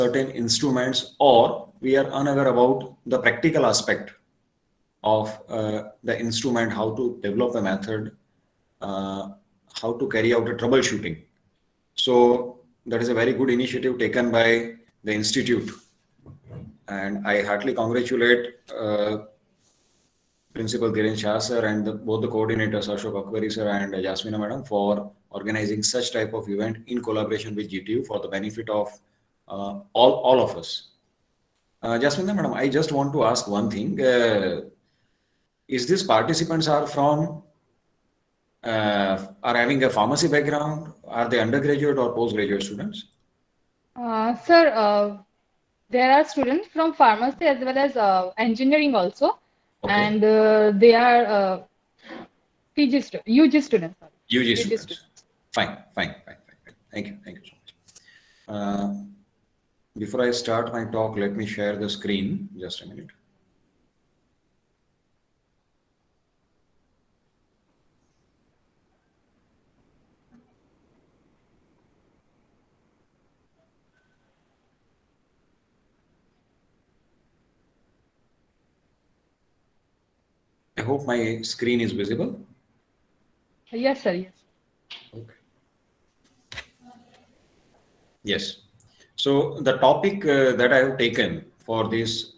certain instruments, or we are unaware about the practical aspect of the instrument, how to develop a method, how to carry out a troubleshooting. So that is a very good initiative taken by the institute, and I heartily congratulate Principal Dimal Shah sir and both the coordinators Ashok Akwari sir and Jasmina madam for organizing such type of event in collaboration with GTU for the benefit of all of us. Jasmina madam, I just want to ask one thing. Is these participants are from are having a pharmacy background? Are they undergraduate or postgraduate students? Sir, there are students from pharmacy as well as engineering also, Okay. and they are PG UG students. UG students. Fine. Thank you so much. Before I start my talk, let me share the screen. Just a minute. I hope my screen is visible. Yes, sir. Yes. Okay. Yes. So the topic that I have taken for this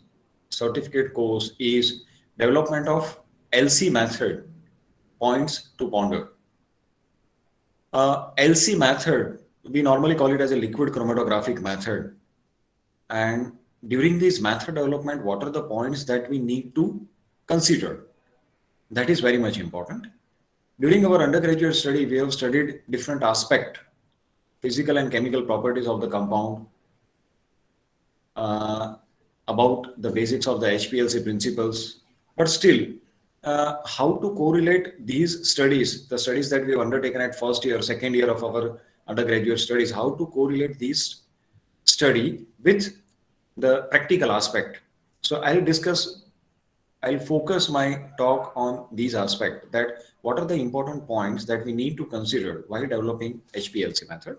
certificate course is development of LC method, points to ponder. LC method, we normally call it as a liquid chromatographic method. And during this method development, what are the points that we need to consider? That is very much important. During our undergraduate study, we have studied different aspects, physical and chemical properties of the compound, about the basics of the HPLC principles, but still, how to correlate these studies, the studies that we have undertaken at first year, second year of our undergraduate studies, how to correlate these study with the practical aspect. So I'll focus my talk on these aspects, that what are the important points that we need to consider while developing HPLC method.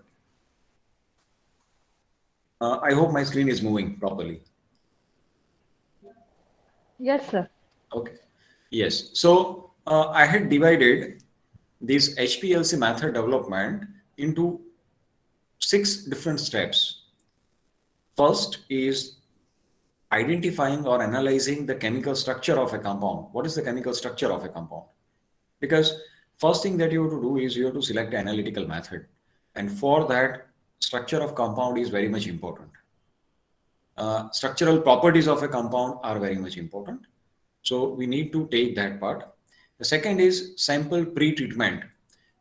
I hope my screen is moving properly. Yes, sir. Okay. Yes. So I had divided this HPLC method development into 6 different steps. First is identifying or analyzing the chemical structure of a compound. What is the chemical structure of a compound? Because first thing that you have to do is you have to select an analytical method. And for that, structure of compound is very much important. Structural properties of a compound are very much important. So we need to take that part. The second is sample pre-treatment.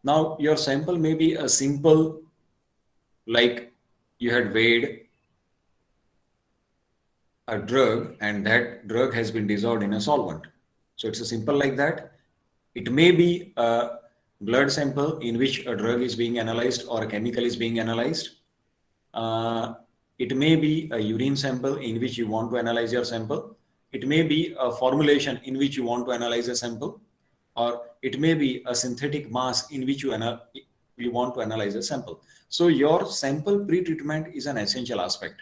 Now your sample may be a simple, like you had weighed a drug and that drug has been dissolved in a solvent. So it's a simple like that. It may be a blood sample in which a drug is being analyzed or a chemical is being analyzed. It may be a urine sample in which you want to analyze your sample. It may be a formulation in which you want to analyze a sample, or it may be a synthetic mass in which you want to analyze a sample. So your sample pre-treatment is an essential aspect.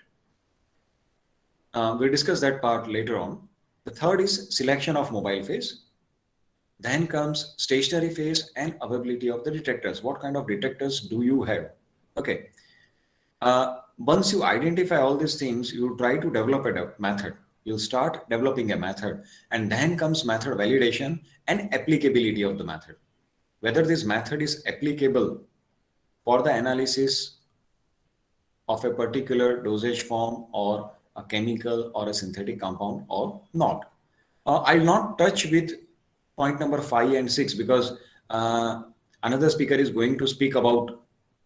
We'll discuss that part later on. The third is selection of mobile phase. Then comes stationary phase and availability of the detectors. What kind of detectors do you have? Okay. Once you identify all these things, you try to develop a method. You'll start developing a method, and then comes method validation and applicability of the method. Whether this method is applicable for the analysis of a particular dosage form or a chemical or a synthetic compound or not. I'll not touch with point number 5 and 6 because another speaker is going to speak about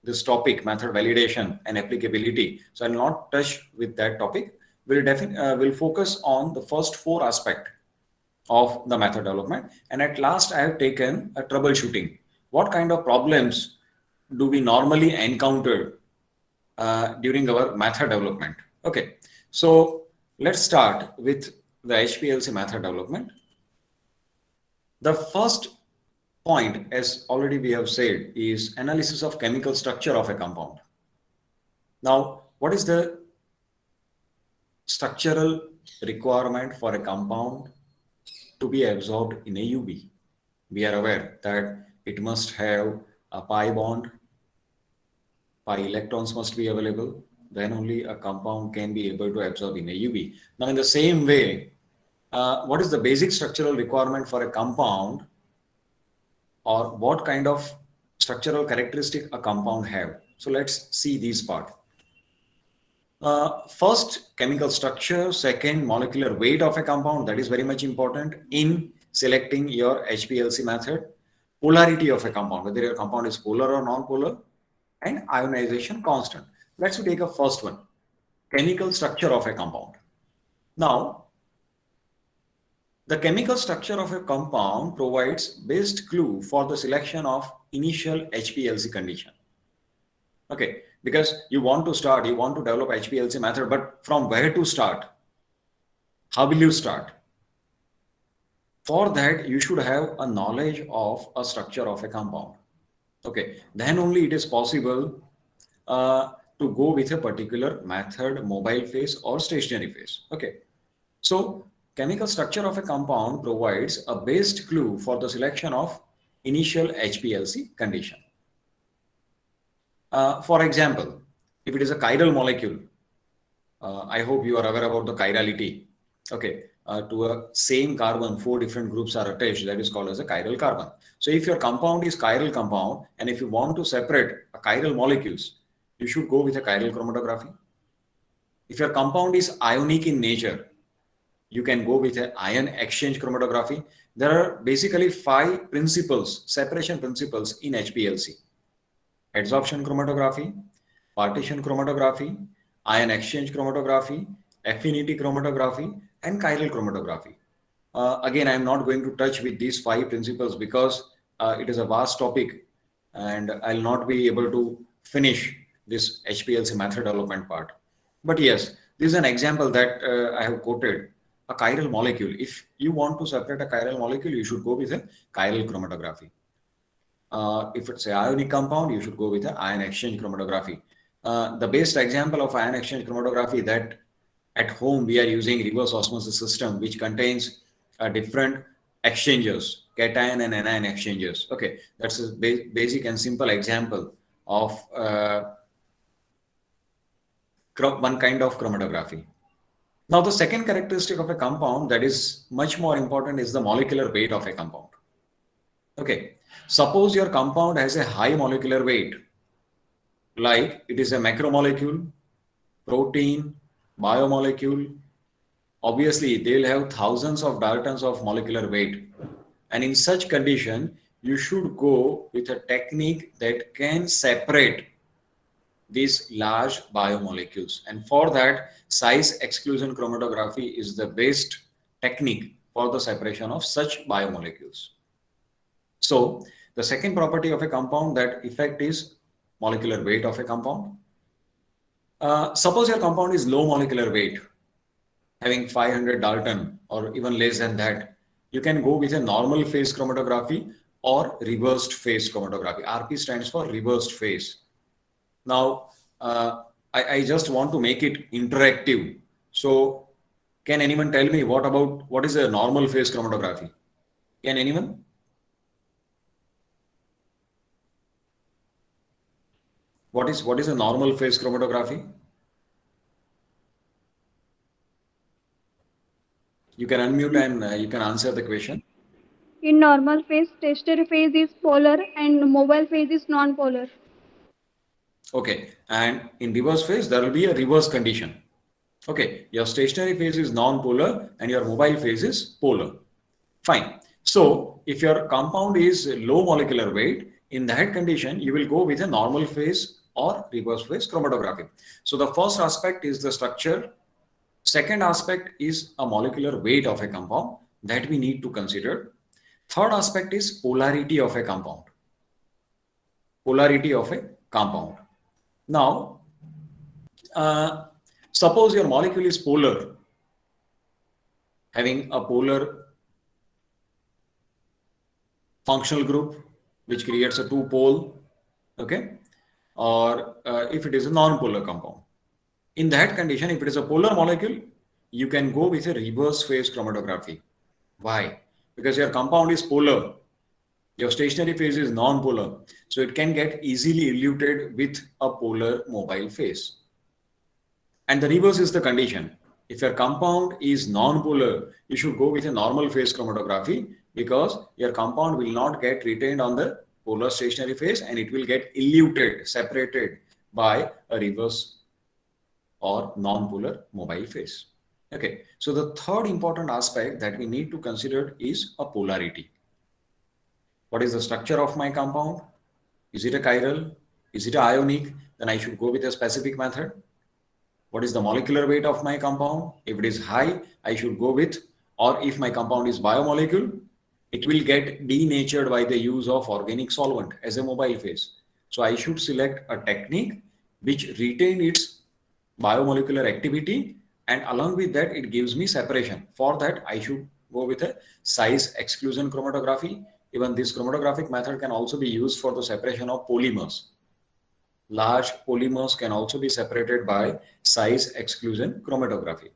this topic, method validation and applicability. So I'll not touch with that topic. We'll focus on the first 4 aspects of the method development. And at last, I have taken a troubleshooting. What kind of problems do we normally encounter during our method development? Okay, so let's start with the HPLC method development. The first point, as already we have said, is analysis of chemical structure of a compound. Now, what is the structural requirement for a compound to be absorbed in a UV. We are aware that it must have a pi bond, pi electrons must be available, then only a compound can be able to absorb in a UV. Now, in the same way, what is the basic structural requirement for a compound, or what kind of structural characteristic a compound have? So let's see these part. First, chemical structure. Second, molecular weight of a compound. That is very much important in selecting your HPLC method. Polarity of a compound, whether your compound is polar or non-polar, and ionization constant. Let's take a first one, chemical structure of a compound. Now, the chemical structure of a compound provides best clue for the selection of initial HPLC condition. Okay, because you want to develop HPLC method, but from where to start? How will you start? For that, you should have a knowledge of a structure of a compound. Okay, then only it is possible to go with a particular method, mobile phase or stationary phase. Okay, so chemical structure of a compound provides a best clue for the selection of initial HPLC condition. For example, if it is a chiral molecule, I hope you are aware about the chirality. Okay, to a same carbon, 4 different groups are attached. That is called as a chiral carbon. So if your compound is chiral compound, and if you want to separate a chiral molecules, you should go with a chiral chromatography. If your compound is ionic in nature, you can go with an ion exchange chromatography. There are basically 5 principles, separation principles in HPLC: adsorption chromatography, partition chromatography, ion exchange chromatography, affinity chromatography, and chiral chromatography. Again, I am not going to touch with these 5 principles because it is a vast topic and I'll not be able to finish this HPLC method development part. But yes, this is an example that I have quoted. A chiral molecule. If you want to separate a chiral molecule, you should go with a chiral chromatography. If it's an ionic compound, you should go with an ion exchange chromatography. The best example of ion exchange chromatography that at home we are using reverse osmosis system, which contains different exchanges, cation and anion exchanges. Okay, that's a basic and simple example of one kind of chromatography. Now, the second characteristic of a compound that is much more important is the molecular weight of a compound. Okay, suppose your compound has a high molecular weight, like it is a macromolecule, protein, biomolecule. Obviously, they'll have thousands of daltons of molecular weight. And in such condition, you should go with a technique that can separate these large biomolecules. And for that, size exclusion chromatography is the best technique for the separation of such biomolecules. So the second property of a compound that effect is molecular weight of a compound. Suppose your compound is low molecular weight, having 500 Dalton or even less than that, you can go with a normal phase chromatography or reversed phase chromatography. RP stands for reversed phase. Now, I just want to make it interactive. So, can anyone tell me what is a normal phase chromatography? Can anyone? What is a normal phase chromatography? You can unmute and you can answer the question. In normal phase, stationary phase is polar and mobile phase is non-polar. Okay, and in reverse phase, there will be a reverse condition. Okay, your stationary phase is non-polar and your mobile phase is polar. Fine. So, if your compound is low molecular weight, in that condition, you will go with a normal phase or reverse phase chromatography. So, the first aspect is the structure. Second aspect is a molecular weight of a compound that we need to consider. Third aspect is polarity of a compound. Polarity of a compound. Now, suppose your molecule is polar, having a polar functional group, which creates a two-pole, okay? Or if it is a non-polar compound. In that condition, if it is a polar molecule, you can go with a reverse phase chromatography. Why? Because your compound is polar. Your stationary phase is non-polar. So it can get easily eluted with a polar mobile phase. And the reverse is the condition. If your compound is non-polar, you should go with a normal phase chromatography because your compound will not get retained on the polar stationary phase and it will get eluted, separated by a reverse or non-polar mobile phase. Okay, so the third important aspect that we need to consider is a polarity. What is the structure of my compound? Is it a chiral? Is it ionic? Then I should go with a specific method. What is the molecular weight of my compound? If it is high, I should go with, or if my compound is biomolecule, it will get denatured by the use of organic solvent as a mobile phase. So I should select a technique which retain its biomolecular activity, and along with that it gives me separation. For that I should go with a size exclusion chromatography. Even this chromatographic method can also be used for the separation of polymers. Large polymers can also be separated by size exclusion chromatography.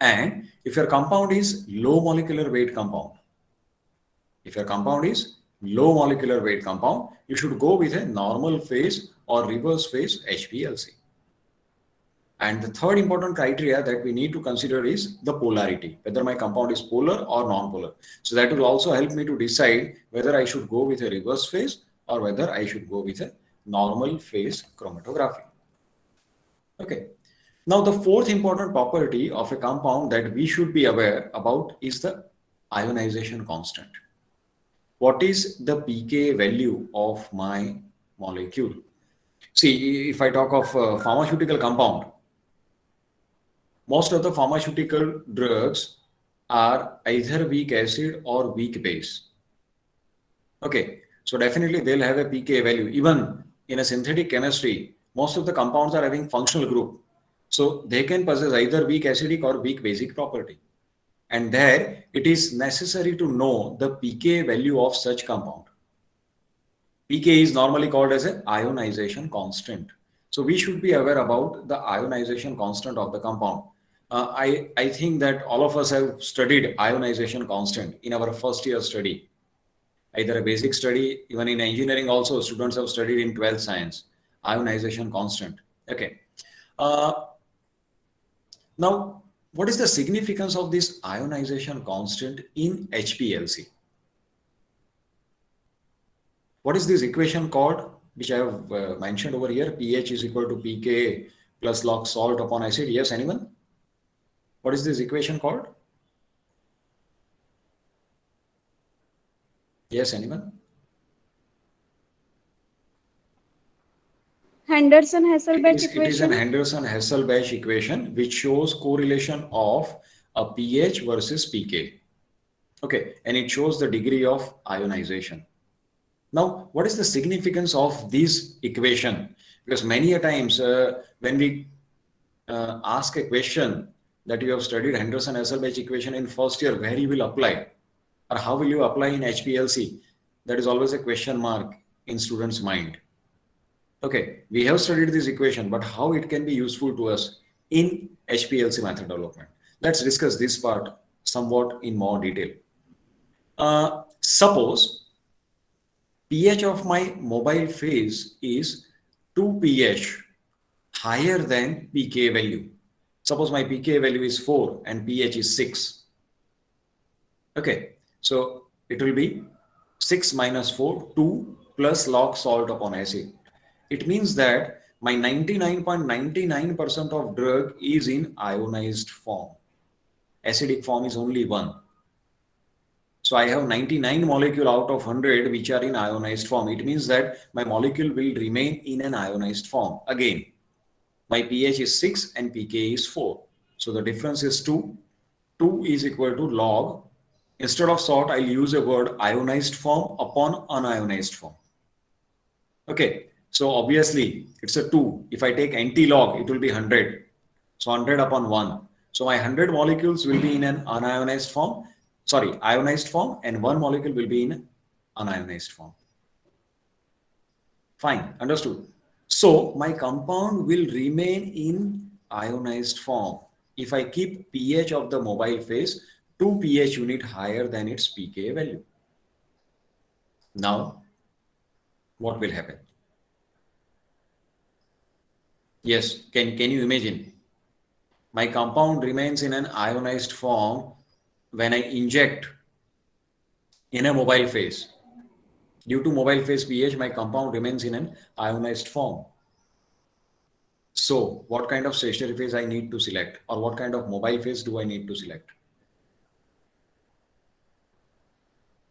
And if your compound is low molecular weight compound, if your compound is low molecular weight compound, you should go with a normal phase or reverse phase HPLC. And the third important criteria that we need to consider is the polarity, whether my compound is polar or non-polar. So that will also help me to decide whether I should go with a reverse phase or whether I should go with a normal phase chromatography. Okay. Now, the fourth important property of a compound that we should be aware about is the ionization constant. What is the pK value of my molecule? See, if I talk of a pharmaceutical compound, most of the pharmaceutical drugs are either weak acid or weak base. Okay, so definitely they'll have a pK value. Even in a synthetic chemistry, most of the compounds are having functional group. So they can possess either weak acidic or weak basic property. And there it is necessary to know the pK value of such compound. pK is normally called as an ionization constant. So we should be aware about the ionization constant of the compound. I think that all of us have studied ionization constant in our first year study, either a basic study, even in engineering also students have studied in 12th science, ionization constant. Okay. Now, what is the significance of this ionization constant in HPLC? What is this equation called, which I have mentioned over here? pH is equal to pK plus log salt upon acid. Yes, anyone? What is this equation called? Yes, anyone? Henderson-Hasselbalch It is an equation. Henderson-Hasselbalch equation which shows correlation of a pH versus pK. Okay, and it shows the degree of ionization. Now, what is the significance of this equation? Because many a times when we ask a question that you have studied Henderson-Hasselbalch equation in first year, where you will apply or how will you apply in HPLC? That is always a question mark in students' mind. Okay, we have studied this equation, but how it can be useful to us in HPLC method development? Let's discuss this part somewhat in more detail. Suppose pH of my mobile phase is 2 pH higher than pK value. Suppose my pK value is 4 and pH is 6. Okay, so it will be 6 minus 4, 2 plus log salt upon acid. It means that my 99.99% of drug is in ionized form. Acidic form is only 1. So I have 99 molecule out of 100 which are in ionized form. It means that my molecule will remain in an ionized form. Again, my pH is 6 and pK is 4. So the difference is 2. 2 is equal to log. Instead of salt, I'll use a word ionized form upon unionized form. Okay, so obviously it's a 2. If I take anti-log, it will be 100. So 100 upon 1. So my 100 molecules will be in an unionized form. Sorry, ionized form, and 1 molecule will be in unionized form. Fine, understood. So my compound will remain in ionized form. if I keep pH of the mobile phase 2 pH unit higher than its pKa value. Now, what will happen? Yes, can you imagine? My compound remains in an ionized form when I inject in a mobile phase. Due to mobile phase pH, my compound remains in an ionized form. So, what kind of stationary phase I need to select, or what kind of mobile phase do I need to select?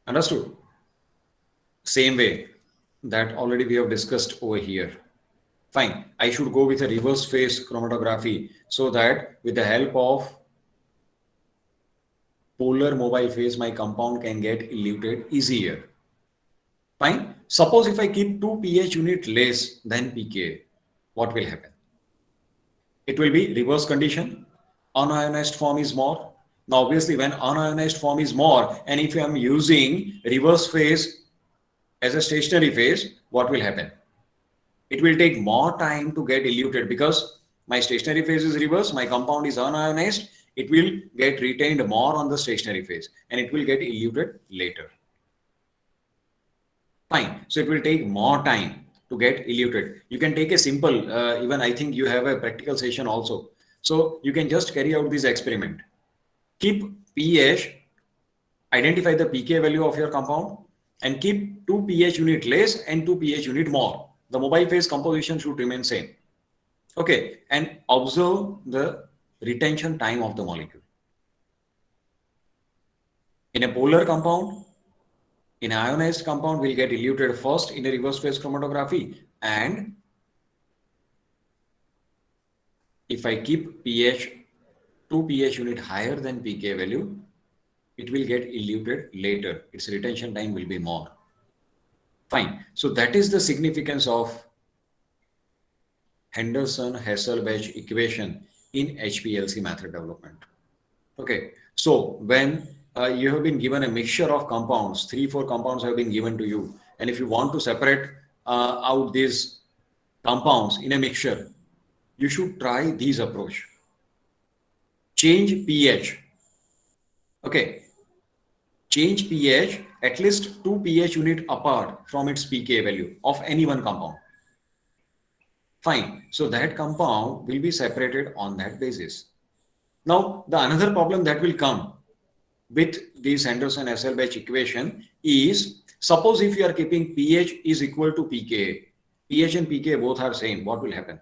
Understood? Same way that already we have discussed over here. Fine, I should go with a reverse phase chromatography so that with the help of polar mobile phase, my compound can get eluted easier. Fine. Suppose if I keep 2 pH unit less than pKa, what will happen? It will be reverse condition. Unionized form is more. Now, obviously, when unionized form is more, and if I am using reverse phase as a stationary phase, what will happen? It will take more time to get eluted because my stationary phase is reverse, my compound is unionized. It will get retained more on the stationary phase and it will get eluted later. Fine. So it will take more time to get eluted. You can take a simple, even I think you have a practical session also. So you can just carry out this experiment. Keep pH, identify the pK value of your compound and keep 2 pH unit less and 2 pH unit more. The mobile phase composition should remain same. Okay. And observe the retention time of the molecule. In a polar compound, in ionized compound will get eluted first in a reverse phase chromatography, and if I keep pH 2 pH unit higher than pK value, it will get eluted later. Its retention time will be more. Fine. So that is the significance of Henderson-Hasselbalch equation in HPLC method development. Okay. So when you have been given a mixture of compounds, 3-4 compounds have been given to you, and if you want to separate out these compounds in a mixture, you should try this approach. Change pH. Okay. Change pH at least 2 pH unit apart from its pK value of any one compound. Fine. So that compound will be separated on that basis. Now, the another problem that will come with this Henderson-Hasselbalch equation is, suppose if you are keeping pH is equal to pKa, pH and pKa both are same, what will happen?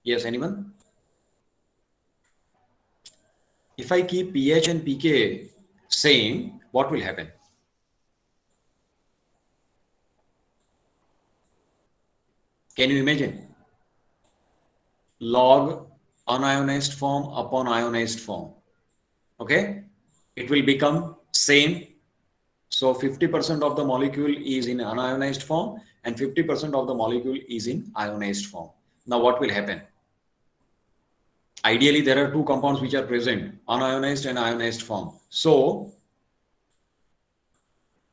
Yes, anyone? If I keep pH and pKa same, what will happen? Can you imagine? Log unionized form upon ionized form. Okay? It will become same. So 50% of the molecule is in unionized form and 50% of the molecule is in ionized form. Now what will happen? Ideally, there are two compounds which are present, unionized and ionized form. So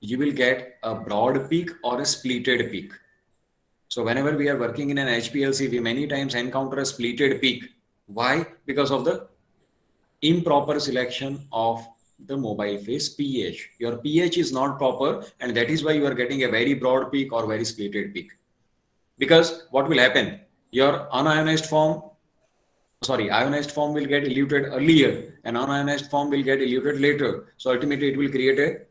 you will get a broad peak or a splitted peak. So whenever we are working in an HPLC, we many times encounter a splitted peak. Why? Because of the improper selection of the mobile phase pH. Your pH is not proper, and that is why you are getting a very broad peak or very splitted peak. Because what will happen? Your ionized form will get eluted earlier, and unionized form will get eluted later. So ultimately, it will create a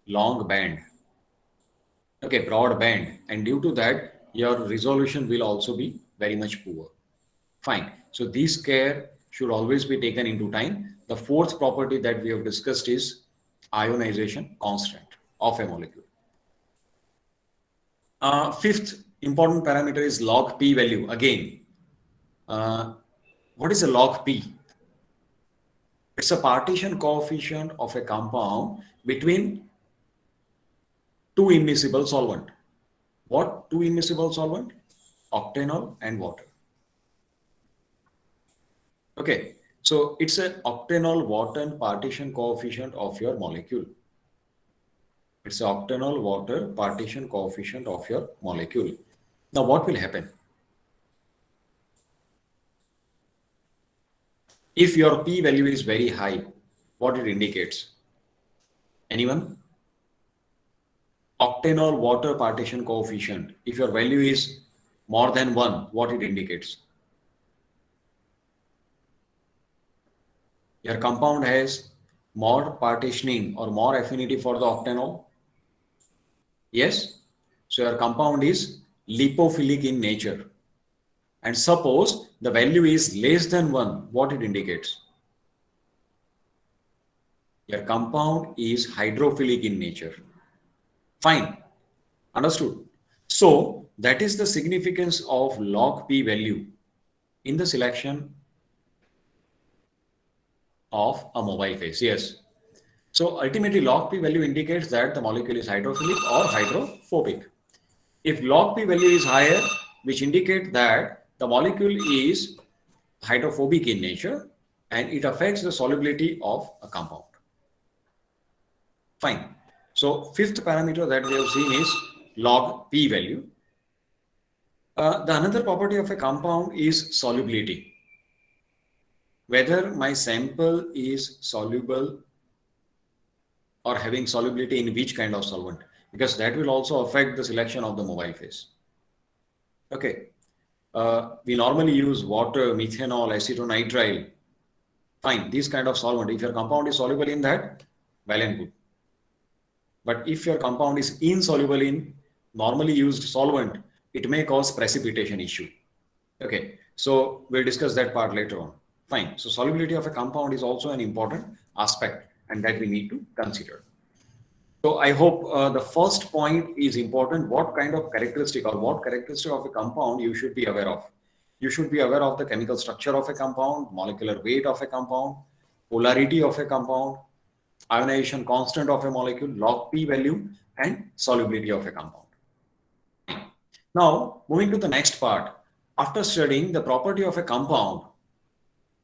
long band. Okay, broad band, and due to that, your resolution will also be very much poor. Fine. So this care should always be taken into time. The fourth property that we have discussed is ionization constant of a molecule. Fifth important parameter is log P value. Again, what is a log P? It's a partition coefficient of a compound between two immiscible solvent. What two immiscible solvent? Octanol and water. Okay, so it's an octanol water partition coefficient of your molecule. It's an octanol water partition coefficient of your molecule. Now, what will happen? If your P value is very high, what it indicates? Anyone? Octanol water partition coefficient. If your value is more than 1, what it indicates? Your compound has more partitioning or more affinity for the octanol. Yes? So your compound is lipophilic in nature. And suppose the value is less than 1, what it indicates? Your compound is hydrophilic in nature. Fine. Understood. So that is the significance of log P value in the selection of a mobile phase. Yes. So ultimately log P value indicates that the molecule is hydrophilic or hydrophobic. If log P value is higher, which indicate that the molecule is hydrophobic in nature and it affects the solubility of a compound. Fine. So fifth parameter that we have seen is log P value. The another property of a compound is solubility. Whether my sample is soluble or having solubility in which kind of solvent, because that will also affect the selection of the mobile phase. Okay. We normally use water, methanol, acetonitrile. Fine, these kind of solvent. If your compound is soluble in that, well and good. But if your compound is insoluble in normally used solvent, it may cause precipitation issue. Okay, so we'll discuss that part later on. Fine. So solubility of a compound is also an important aspect and that we need to consider. So I hope the first point is important. What kind of characteristic or what characteristic of a compound you should be aware of? You should be aware of the chemical structure of a compound, molecular weight of a compound, polarity of a compound, ionization constant of a molecule, log P value, and solubility of a compound. Now, moving to the next part. After studying the property of a compound,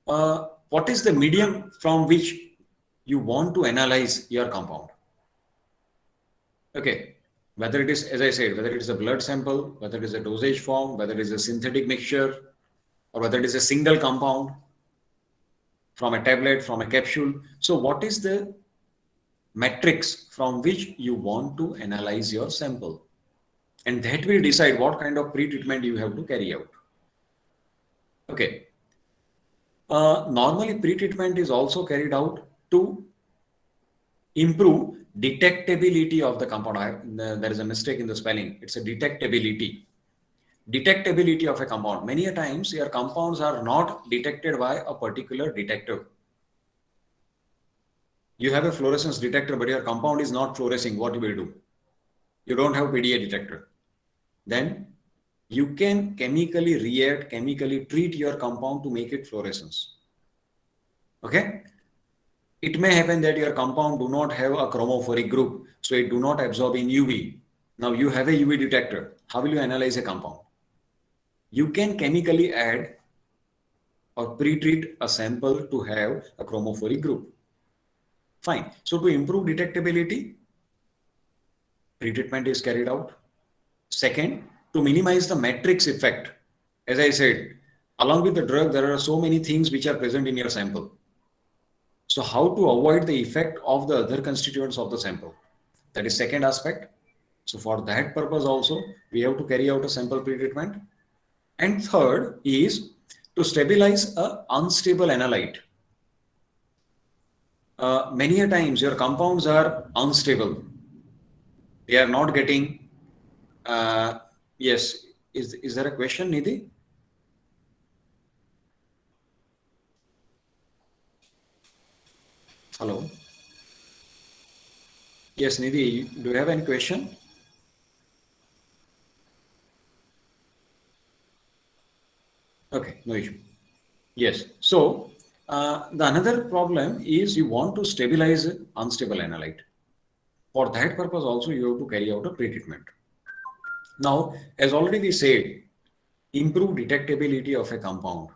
what is the medium from which you want to analyze your compound? Okay, whether it is, as I said, whether it is a blood sample, whether it is a dosage form, whether it is a synthetic mixture, or whether it is a single compound from a tablet, from a capsule. So what is the metrics from which you want to analyze your sample? And that will decide what kind of pre-treatment you have to carry out. Okay. Normally, pre-treatment is also carried out to improve detectability of the compound. There is a mistake in the spelling. It's a detectability. Detectability of a compound. Many a times, your compounds are not detected by a particular detector. You have a fluorescence detector, but your compound is not fluorescing. What you will do? You don't have PDA detector. Then you can chemically react, chemically treat your compound to make it fluorescence. Okay? It may happen that your compound do not have a chromophoric group, so it do not absorb in UV. Now you have a UV detector. How will you analyze a compound? You can chemically add or pre-treat a sample to have a chromophoric group. Fine. So to improve detectability, pre-treatment is carried out. Second, to minimize the matrix effect. As I said, along with the drug, there are so many things which are present in your sample. So how to avoid the effect of the other constituents of the sample? That is second aspect. So for that purpose also, we have to carry out a sample pre-treatment. And third is to stabilize a unstable analyte. Many a times your compounds are unstable. They are not getting, yes, is there a question, Nidhi? Hello. Yes, Nidhi, do you have any question? Okay, no issue. Yes. So the another problem is you want to stabilize unstable analyte. For that purpose also you have to carry out a pre-treatment. Now, as already we said, improve detectability of a compound.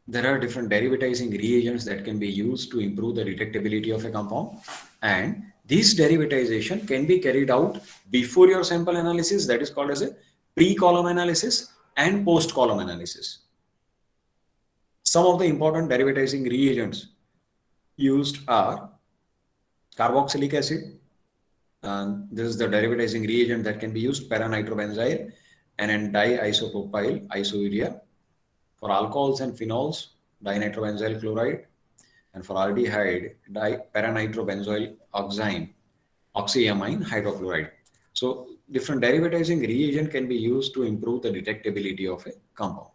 There are different derivatizing reagents that can be used to improve the detectability of a compound, and this derivatization can be carried out before your sample analysis, that is called as a pre-column analysis, and post-column analysis. Some of the important derivatizing reagents used are carboxylic acid, and this is the derivatizing reagent that can be used, para-nitrobenzyl and then diisopropyl isourea. For alcohols and phenols, dinitrobenzyl chloride, and for aldehyde, para-nitrobenzoyl oxyamine hydrochloride. So different derivatizing reagent can be used to improve the detectability of a compound.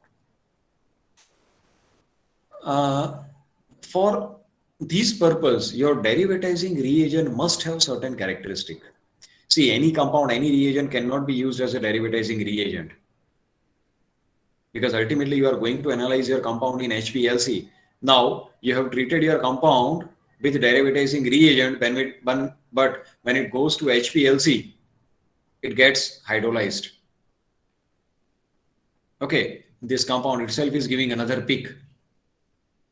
For this purpose, your derivatizing reagent must have certain characteristic. See, any compound, any reagent cannot be used as a derivatizing reagent, because ultimately you are going to analyze your compound in Hplc. Now you have treated your compound with derivatizing reagent, but when it goes to Hplc, it gets hydrolyzed. Okay, this compound itself is giving another peak.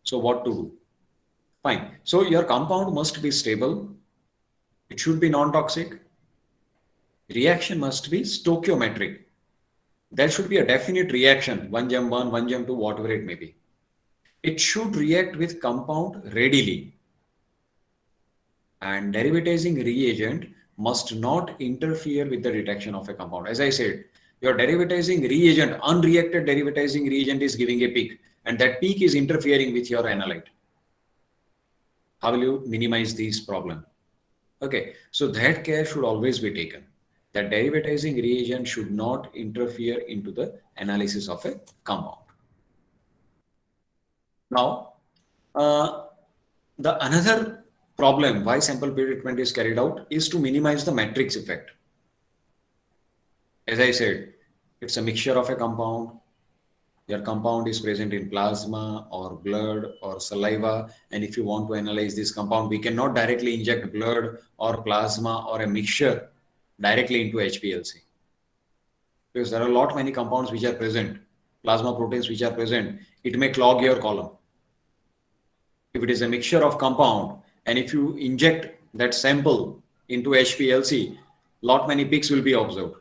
So what to do? Fine. So your compound must be stable. It should be non-toxic. Reaction must be stoichiometric. There should be a definite reaction, 1 Gem 1, 1 Gem 2, whatever it may be. It should react with compound readily. And derivatizing reagent must not interfere with the detection of a compound. As I said, your derivatizing reagent, unreacted derivatizing reagent is giving a peak, and that peak is interfering with your analyte. How will you minimize this problem? Okay, so that care should always be taken. That derivatizing reagent should not interfere into the analysis of a compound. Now, the another problem why sample pretreatment is carried out is to minimize the matrix effect. As I said, it's a mixture of a compound. Your compound is present in plasma or blood or saliva, and if you want to analyze this compound, we cannot directly inject blood or plasma or a mixture directly into Hplc, because there are many compounds which are present, plasma proteins which are present. It may clog your column. If it is a mixture of compound, and if you inject that sample into Hplc, many peaks will be observed.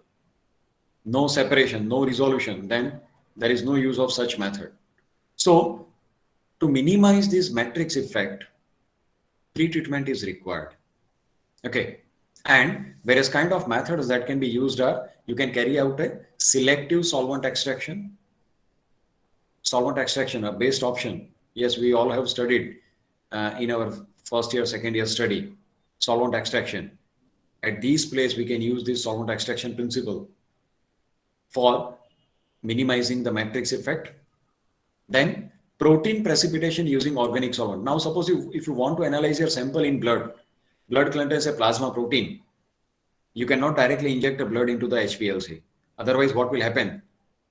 No separation, no resolution, then there is no use of such method. So to minimize this matrix effect, pretreatment is required. Okay. And various kind of methods that can be used are, you can carry out a selective solvent extraction. Solvent extraction, a best option. Yes, we all have studied in our first year, second year study, solvent extraction. At this place, we can use this solvent extraction principle for minimizing the matrix effect. Then protein precipitation using organic solvent. Now suppose if you want to analyze your sample in blood contains a plasma protein. You cannot directly inject the blood into the Hplc. Otherwise, what will happen?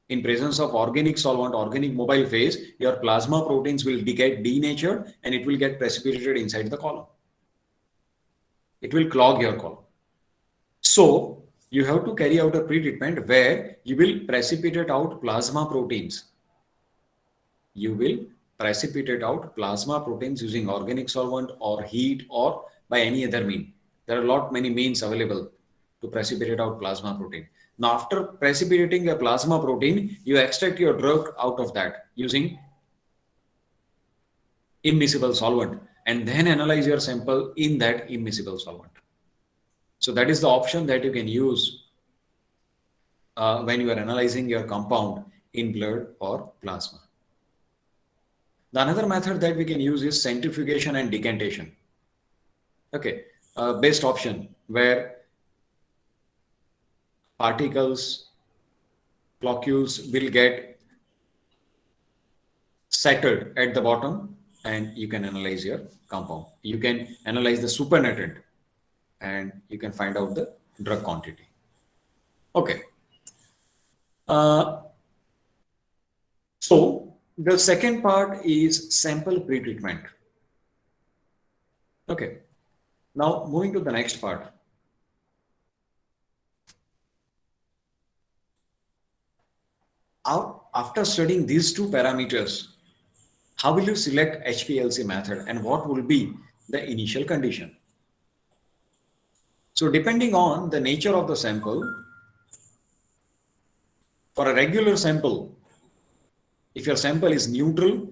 In presence of organic solvent, organic mobile phase, your plasma proteins will get denatured and it will get precipitated inside the column. It will clog your column. So you have to carry out a pretreatment where you will precipitate out plasma proteins. You will precipitate out plasma proteins using organic solvent or heat or by any other mean. There are many means available to precipitate out plasma protein. Now, after precipitating a plasma protein, you extract your drug out of that using immiscible solvent and then analyze your sample in that immiscible solvent. So that is the option that you can use when you are analyzing your compound in blood or plasma. The another method that we can use is centrifugation and decantation. Okay, best option where particles, floccules will get settled at the bottom and you can analyze your compound. You can analyze the supernatant and you can find out the drug quantity. Okay. So the second part is sample pretreatment. Okay. Now moving to the next part. After studying these two parameters, how will you select Hplc method and what will be the initial condition? So depending on the nature of the sample, for a regular sample, if your sample is neutral,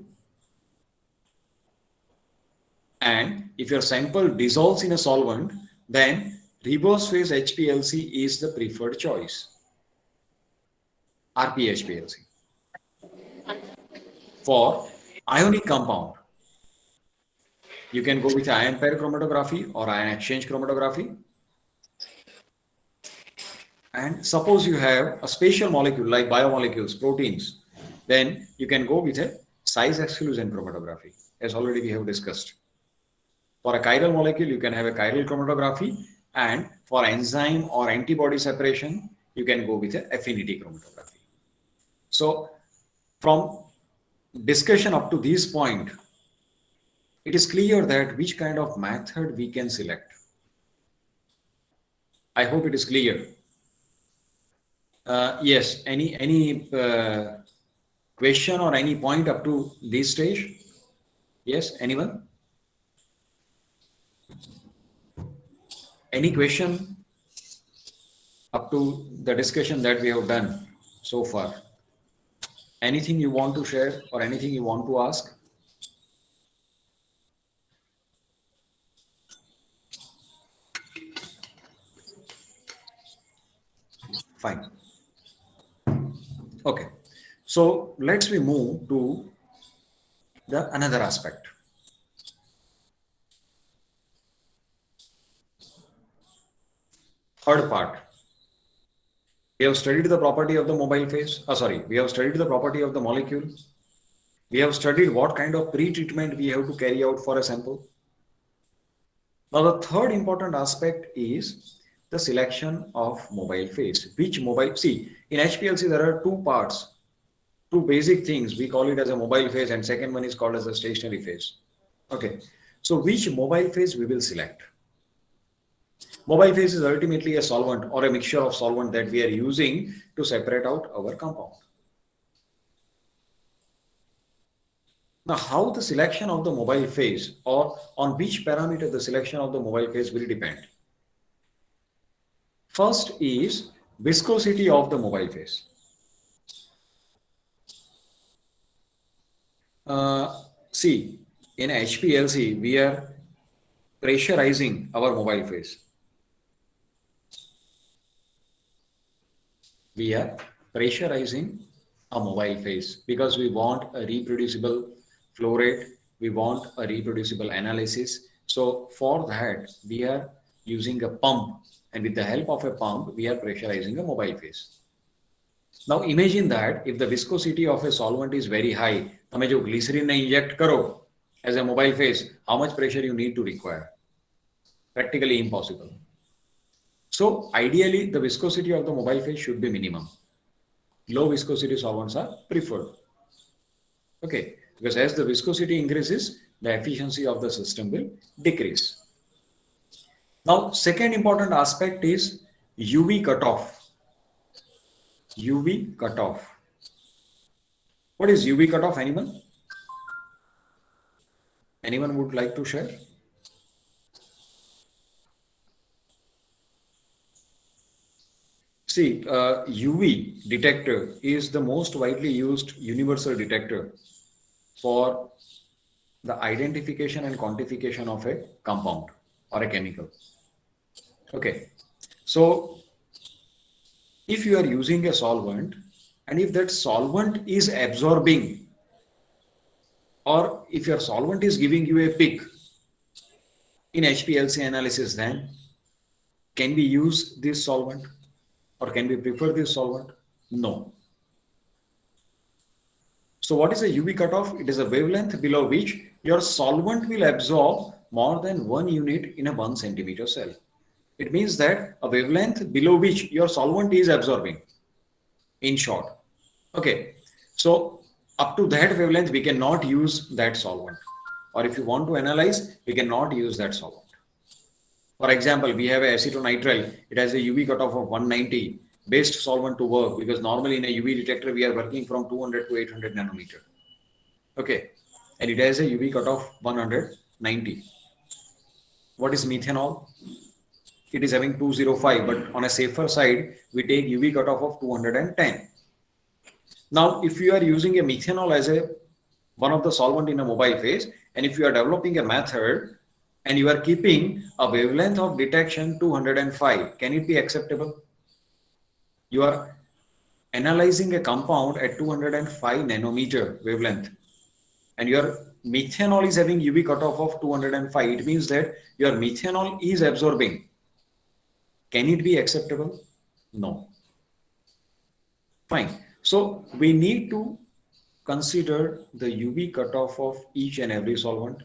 And if your sample dissolves in a solvent, then reverse phase HPLC is the preferred choice. RPHPLC. For ionic compound, you can go with ion pair chromatography or ion exchange chromatography. And suppose you have a spatial molecule like biomolecules, proteins, then you can go with a size exclusion chromatography, as already we have discussed. For a chiral molecule, you can have a chiral chromatography, and for enzyme or antibody separation, you can go with a affinity chromatography. So from discussion up to this point, it is clear that which kind of method we can select. I hope it is clear. Yes, any question or any point up to this stage? Yes, anyone? Any question up to the discussion that we have done so far? Anything you want to share or anything you want to ask? Fine. Okay. So let's we move to the another aspect. Third part. We have studied the property of the mobile phase. We have studied the property of the molecule. We have studied what kind of pre-treatment we have to carry out for a sample. Now, the third important aspect is the selection of mobile phase. Which mobile? See, in HPLC, there are two parts, two basic things. We call it as a mobile phase, and second one is called as a stationary phase. Okay. So, which mobile phase we will select? Mobile phase is ultimately a solvent or a mixture of solvent that we are using to separate out our compound. Now, how the selection of the mobile phase or on which parameter the selection of the mobile phase will depend? First is viscosity of the mobile phase. See, in HPLC, we are pressurizing our mobile phase. We are pressurizing a mobile phase because we want a reproducible flow rate, we want a reproducible analysis. So for that, we are using a pump, and with the help of a pump, we are pressurizing a mobile phase. Now imagine that if the viscosity of a solvent is very high, તમે જો glycerin ને inject કરો as a mobile phase, how much pressure you need to require? Practically impossible. So ideally, the viscosity of the mobile phase should be minimum. Low viscosity solvents are preferred. Okay, because as the viscosity increases, the efficiency of the system will decrease. Now, second important aspect is UV cutoff. UV cutoff. What is UV cutoff, anyone? Anyone would like to share? See, UV detector is the most widely used universal detector for the identification and quantification of a compound or a chemical. Okay, so if you are using a solvent and if that solvent is absorbing, or if your solvent is giving you a peak in HPLC analysis, then can we use this solvent or can we prefer this solvent? No. So what is a UV cutoff? It is a wavelength below which your solvent will absorb more than 1 unit in a 1 centimeter cell. It means that a wavelength below which your solvent is absorbing, in short. Okay, so up to that wavelength, we cannot use that solvent. Or if you want to analyze, we cannot use that solvent. For example, we have acetonitrile. It has a UV cutoff of 190. Best solvent to work, because normally in a UV detector, we are working from 200 to 800 nanometer. Okay, and it has a UV cutoff 190. What is methanol? It is having 205, but on a safer side, we take UV cutoff of 210. Now, if you are using a methanol as one of the solvent in a mobile phase, And if you are developing a method and you are keeping a wavelength of detection 205, can it be acceptable? You are analyzing a compound at 205 nanometer wavelength, and your methanol is having UV cutoff of 205. It means that your methanol is absorbing. Can it be acceptable? No. Fine. So we need to consider the UV cutoff of each and every solvent,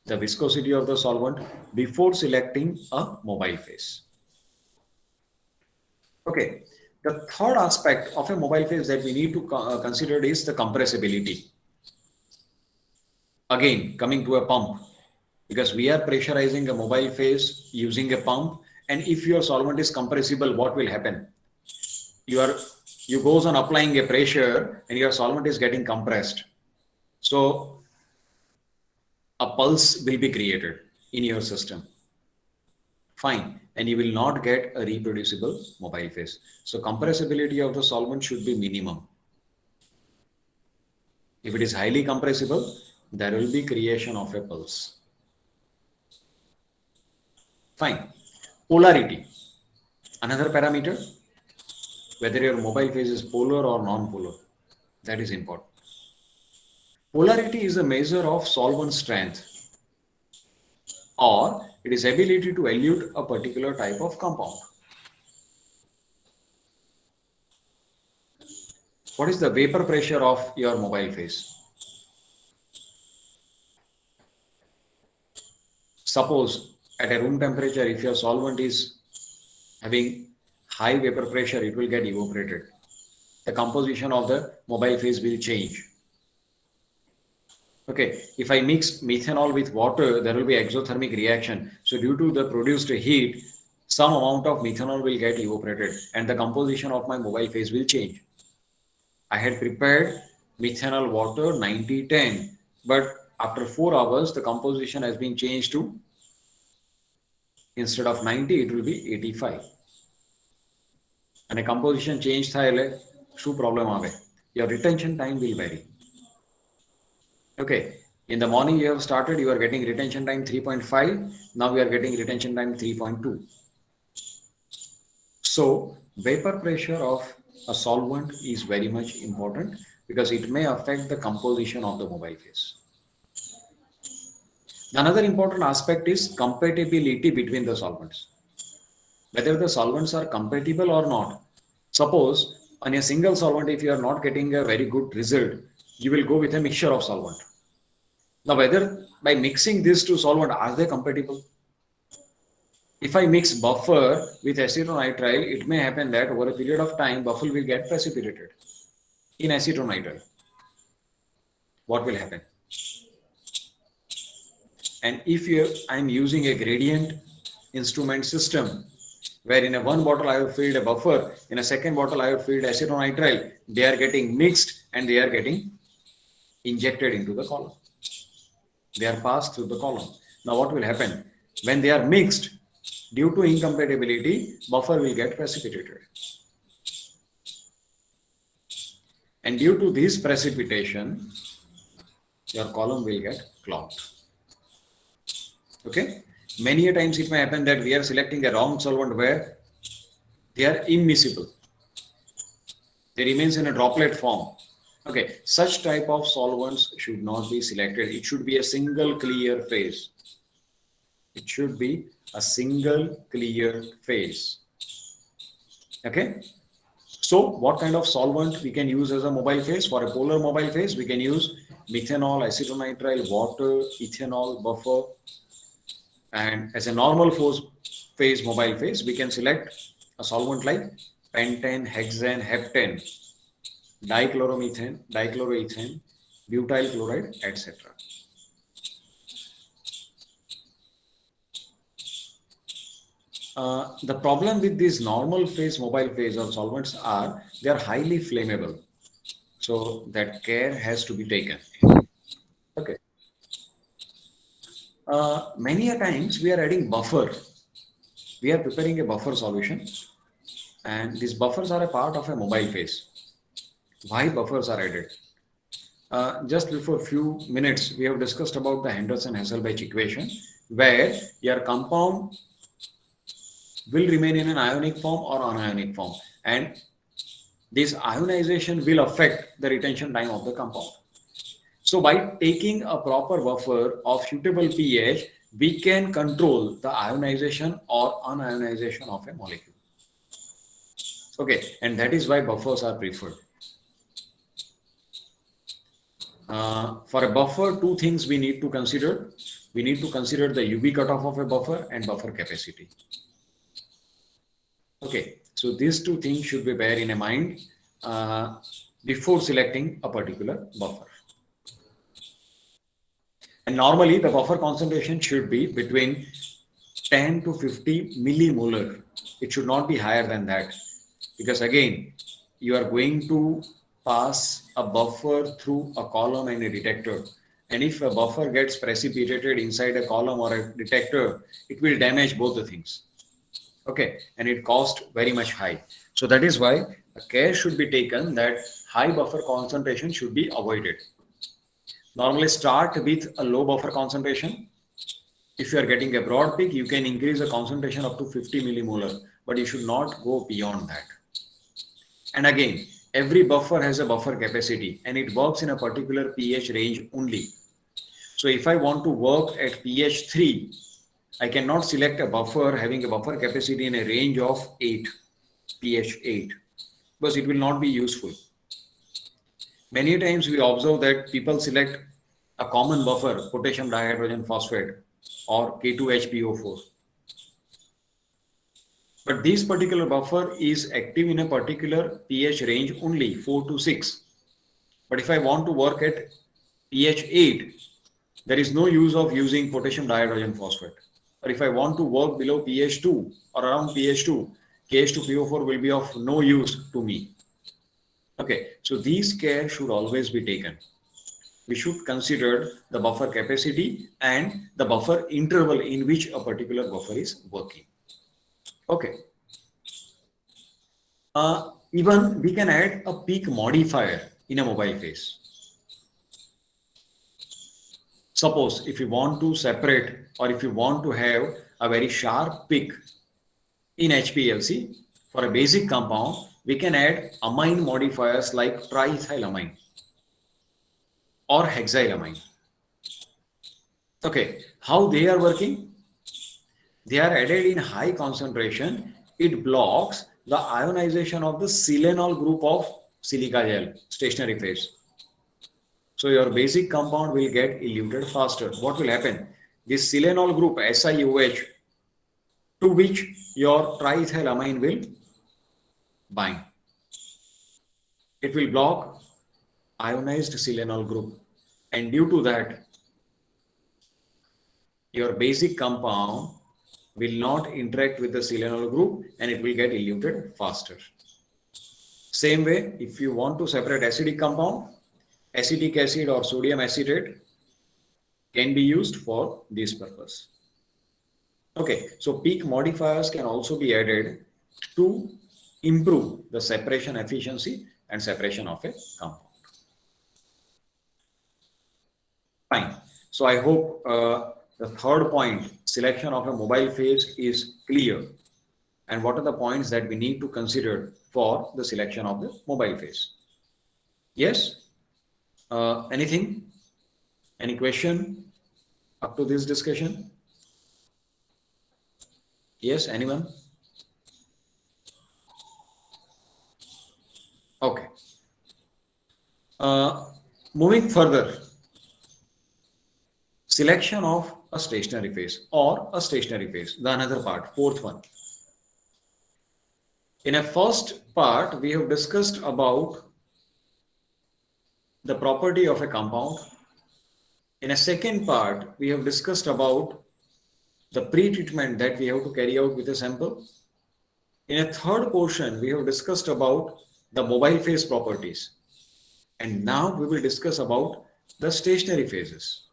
the viscosity of the solvent before selecting a mobile phase. Okay. The third aspect of a mobile phase that we need to consider is the compressibility. Again, coming to a pump, because we are pressurizing a mobile phase using a pump, and if your solvent is compressible, what will happen? You goes on applying a pressure and your solvent is getting compressed. So a pulse will be created in your system. Fine. And you will not get a reproducible mobile phase. So compressibility of the solvent should be minimum. If it is highly compressible, there will be creation of a pulse. Fine. Polarity. Another parameter, whether your mobile phase is polar or non-polar, that is important. Polarity is a measure of solvent strength, or it is ability to elute a particular type of compound. What is the vapor pressure of your mobile phase? Suppose at a room temperature, if your solvent is having high vapor pressure, it will get evaporated. The composition of the mobile phase will change. Okay, if I mix methanol with water, there will be exothermic reaction. So due to the produced heat, some amount of methanol will get evaporated and the composition of my mobile phase will change. I had prepared methanol water 90-10, but after 4 hours, the composition has been changed to, instead of 90, it will be 85. And a composition change થાય શું problem આવે? Your retention time will vary. Okay, in the morning you have started, you are getting retention time 3.5. Now we are getting retention time 3.2. So vapor pressure of a solvent is very much important because it may affect the composition of the mobile phase. Another important aspect is compatibility between the solvents. Whether the solvents are compatible or not. Suppose on a single solvent, if you are not getting a very good result, you will go with a mixture of solvent. Now, whether by mixing these two solvents, are they compatible? If I mix buffer with acetonitrile, it may happen that over a period of time, buffer will get precipitated in acetonitrile. What will happen? And if I'm using a gradient instrument system, where in a one bottle I have filled a buffer, in a second bottle I have filled acetonitrile, they are getting mixed and they are getting injected into the column. They are passed through the column. Now what will happen? When they are mixed, due to incompatibility, buffer will get precipitated. And due to this precipitation, your column will get clogged. Okay? Many a times it may happen that we are selecting a wrong solvent where they are immiscible. They remains in a droplet form. Okay, such type of solvents should not be selected. It should be a single clear phase. It should be a single clear phase. Okay. So what kind of solvent we can use as a mobile phase? For a polar mobile phase, we can use methanol, acetonitrile, water, ethanol, buffer. And as a normal phase mobile phase, we can select a solvent like pentane, hexane, heptane, dichloromethane, dichloroethane, butyl chloride, etc. The problem with these normal phase mobile phase or solvents are they are highly flammable. So that care has to be taken. Okay. Many a times we are adding buffer. We are preparing a buffer solution and these buffers are a part of a mobile phase. Why buffers are added? just before few minutes, we have discussed about the Henderson-Hasselbalch equation, where your compound will remain in an ionic form or anionic form, and this ionization will affect the retention time of the compound. So by taking a proper buffer of suitable pH, we can control the ionization or unionization of a molecule. Okay, and that is why buffers are preferred. For a buffer, two things we need to consider. We need to consider the UV cutoff of a buffer and buffer capacity. Okay, so these two things should be bear in a mind before selecting a particular buffer. And normally the buffer concentration should be between 10 to 50 millimolar. It should not be higher than that, because again, you are going to pass a buffer through a column and a detector. And if a buffer gets precipitated inside a column or a detector, it will damage both the things. Okay, and it cost very much high. So that is why care should be taken that high buffer concentration should be avoided. Normally start with a low buffer concentration. If you are getting a broad peak, you can increase the concentration up to 50 millimolar, but you should not go beyond that. And again, every buffer has a buffer capacity and it works in a particular pH range only. So if I want to work at pH 3, I cannot select a buffer having a buffer capacity in a range of 8, pH 8, because it will not be useful. Many times we observe that people select a common buffer, potassium dihydrogen phosphate or K2HPO4. But this particular buffer is active in a particular pH range only, 4 to 6. But if I want to work at pH 8, there is no use of using potassium dihydrogen phosphate. Or if I want to work below pH 2 or around pH 2, KH2PO4 will be of no use to me. Okay, so these care should always be taken. We should consider the buffer capacity and the buffer interval in which a particular buffer is working. Okay. Even we can add a peak modifier in a mobile phase. Suppose if you want to separate or if you want to have a very sharp peak in Hplc for a basic compound, we can add amine modifiers like triethylamine or hexylamine. Okay, how they are working? They are added in high concentration. It blocks the ionization of the selenol group of silica gel, stationary phase. So your basic compound will get eluted faster. What will happen? This selenol group, SiOH, to which your triethylamine will bind. It will block ionized selenol group. And due to that, your basic compound will not interact with the selenol group and it will get eluted faster. Same way, if you want to separate acidic compound, acetic acid or sodium acetate can be used for this purpose. Okay, so peak modifiers can also be added to improve the separation efficiency and separation of a compound. Fine. So I hope the third point, selection of a mobile phase, is clear. And what are the points that we need to consider for the selection of the mobile phase? Yes? Anything? Any question up to this discussion? Yes, anyone? Okay. Moving further, selection of a stationary phase or a stationary phase, the another part, fourth one. In a first part, we have discussed about the property of a compound. In a second part, we have discussed about the pre-treatment that we have to carry out with a sample. In a third portion, we have discussed about the mobile phase properties. And now we will discuss about the stationary phases.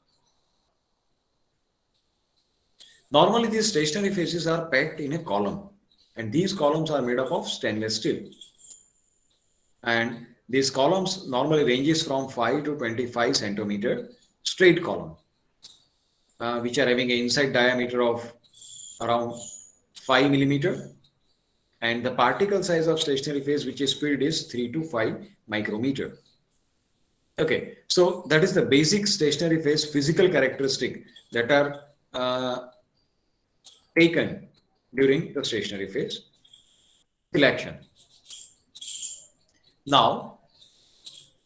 Normally, these stationary phases are packed in a column, and these columns are made up of stainless steel. And These columns normally ranges from 5 to 25 centimeter straight column, which are having an inside diameter of around 5 millimeter, and the particle size of stationary phase which is filled is 3 to 5 micrometer. Okay, so that is the basic stationary phase physical characteristic that are taken during the stationary phase selection. Now,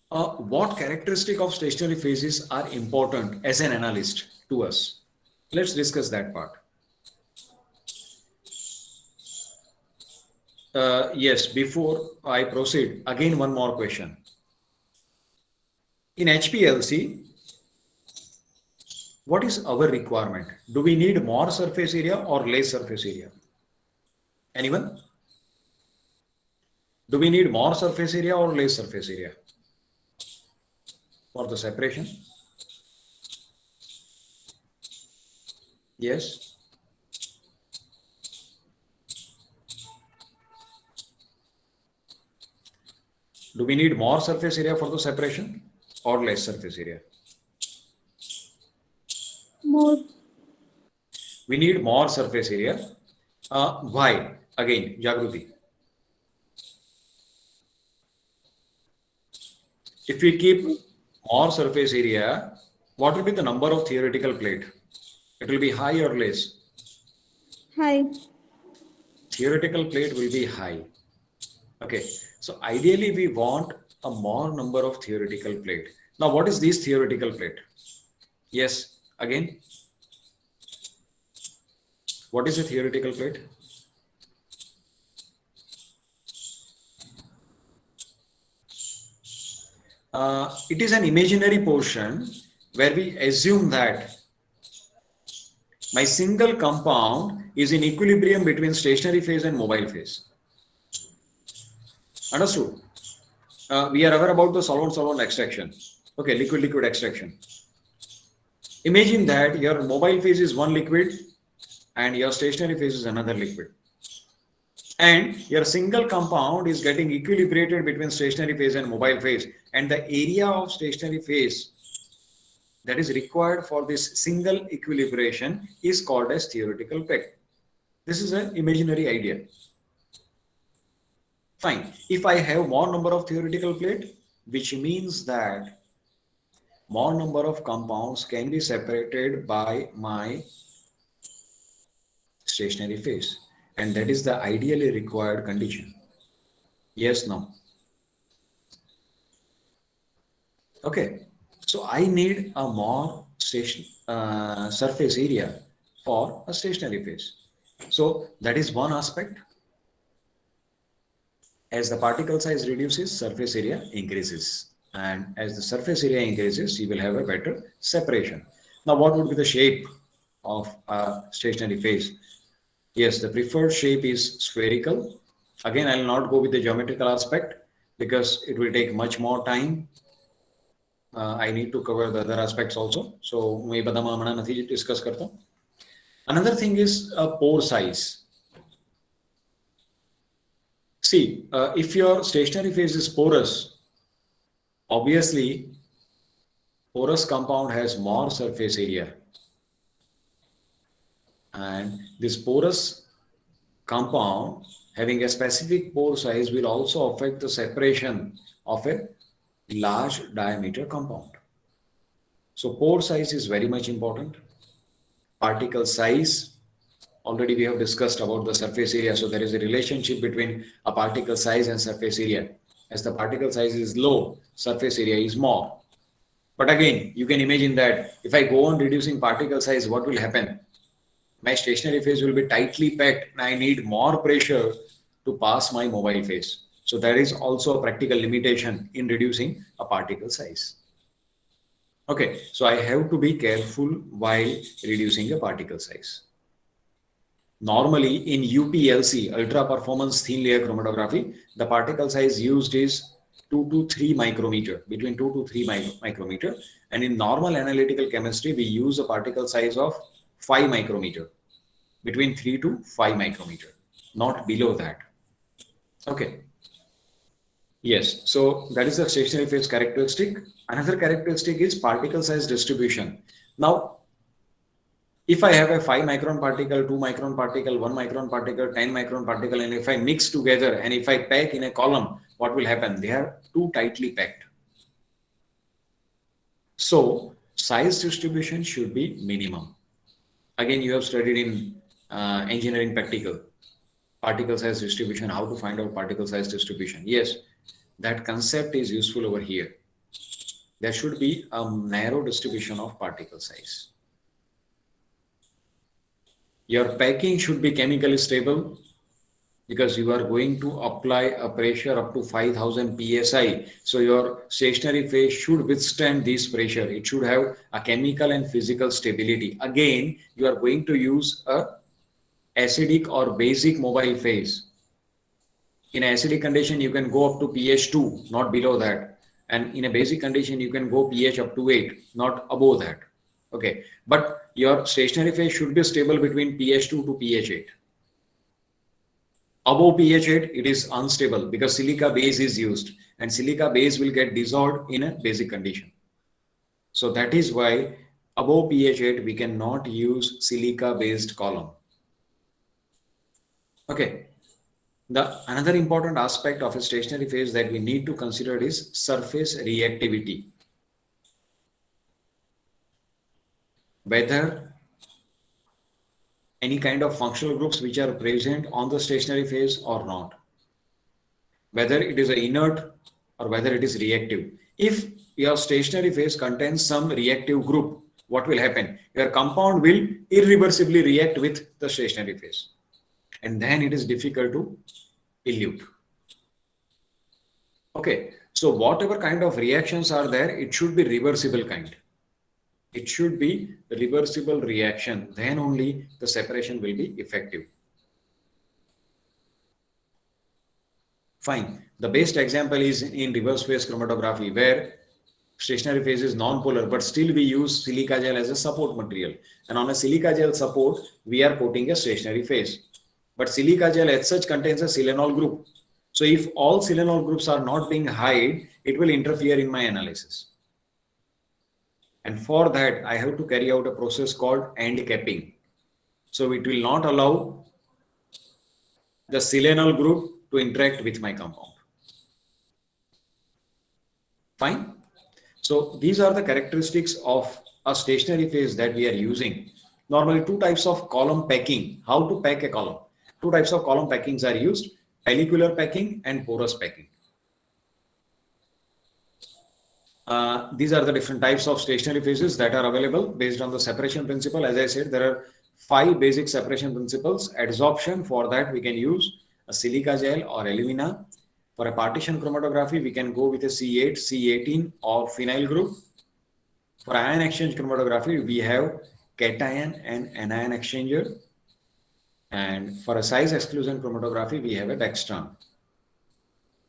what characteristic of stationary phases are important as an analyst to us? Let's discuss that part. Yes, before I proceed, again one more question. In HPLC, what is our requirement? Do we need more surface area or less surface area? Anyone? Do we need more surface area or less surface area for the separation? Yes. Do we need more surface area for the separation or less surface area? More. We need more surface area. Why? Again, Jagruti. If we keep more surface area, what will be the number of theoretical plate? It will be high or less? High. Theoretical plate will be high. Okay, so ideally we want a more number of theoretical plate. Now, what is this theoretical plate? Yes, again. What is a theoretical plate? It is an imaginary portion where we assume that my single compound is in equilibrium between stationary phase and mobile phase. Understood? We are aware about the solvent-solvent extraction. Okay, liquid-liquid extraction. Imagine that your mobile phase is one liquid and your stationary phase is another liquid. And your single compound is getting equilibrated between stationary phase and mobile phase. And the area of stationary phase that is required for this single equilibration is called as theoretical plate. This is an imaginary idea. Fine. If I have more number of theoretical plate, which means that more number of compounds can be separated by my stationary phase, and that is the ideally required condition. Yes, no. Okay, so I need a more surface area for a stationary phase. So that is one aspect. As the particle size reduces, surface area increases, and as the surface area increases, you will have a better separation. Now, what would be the shape of a stationary phase? Yes, the preferred shape is spherical. Again, I will not go with the geometrical aspect because it will take much more time. I need to cover the other aspects also. So, मैं बदामा मना नहीं discuss करता हूँ. Another thing is pore size. See, if your stationary phase is porous, obviously porous compound has more surface area, and this porous compound having a specific pore size will also affect the separation of a large diameter compound. So pore size is very much important. Particle size, already we have discussed about the surface area. So there is a relationship between a particle size and surface area. As the particle size is low, surface area is more. But again, you can imagine that if I go on reducing particle size, what will happen? My stationary phase will be tightly packed and I need more pressure to pass my mobile phase. So there is also a practical limitation in reducing a particle size. Okay, so I have to be careful while reducing a particle size. Normally in UPLC, ultra performance thin layer chromatography, the particle size used is 2 to 3 micrometer, between 2 to 3 micrometer. And in normal analytical chemistry, we use a particle size of 5 micrometer, between 3 to 5 micrometer, not below that. Okay. Yes, so that is the stationary phase characteristic. Another characteristic is particle size distribution. Now, if I have a 5 micron particle, 2 micron particle, 1 micron particle, 10 micron particle, and if I mix together and if I pack in a column, what will happen? They are too tightly packed. So size distribution should be minimum. Again, you have studied in engineering practical, particle size distribution, how to find out particle size distribution. Yes, that concept is useful over here. There should be a narrow distribution of particle size. Your packing should be chemically stable because you are going to apply a pressure up to 5000 psi. So your stationary phase should withstand this pressure. It should have a chemical and physical stability. Again, you are going to use a acidic or basic mobile phase. In acidic condition, you can go up to pH 2, not below that. And in a basic condition, you can go pH up to 8, not above that. Okay, but your stationary phase should be stable between pH 2 to pH 8. Above pH 8, it is unstable because silica base is used and silica base will get dissolved in a basic condition. So that is why above pH 8, we cannot use silica based column. Okay. Another important aspect of a stationary phase that we need to consider is surface reactivity. Whether any kind of functional groups which are present on the stationary phase or not. Whether it is an inert or whether it is reactive. If your stationary phase contains some reactive group, what will happen? Your compound will irreversibly react with the stationary phase. And then it is difficult to elute. Okay, so whatever kind of reactions are there, it should be reversible kind. It should be reversible reaction. Then only the separation will be effective. Fine. The best example is in reverse phase chromatography, where stationary phase is non-polar, but still we use silica gel as a support material. And on a silica gel support, we are coating a stationary phase. But silica gel as such contains a selenol group. So if all selenol groups are not being hide, it will interfere in my analysis. And for that, I have to carry out a process called end capping. So it will not allow the selenol group to interact with my compound. Fine. So these are the characteristics of a stationary phase that we are using. Normally, two types of column packing. How to pack a column? Two types of column packings are used: pellicular packing and porous packing. These are the different types of stationary phases that are available based on the separation principle. As I said, there are 5 basic separation principles. Adsorption, for that we can use a silica gel or alumina. For a partition chromatography, we can go with a C8, C18 or phenyl group. For ion exchange chromatography, we have cation and anion exchanger. And for a size exclusion chromatography, we have a dextran.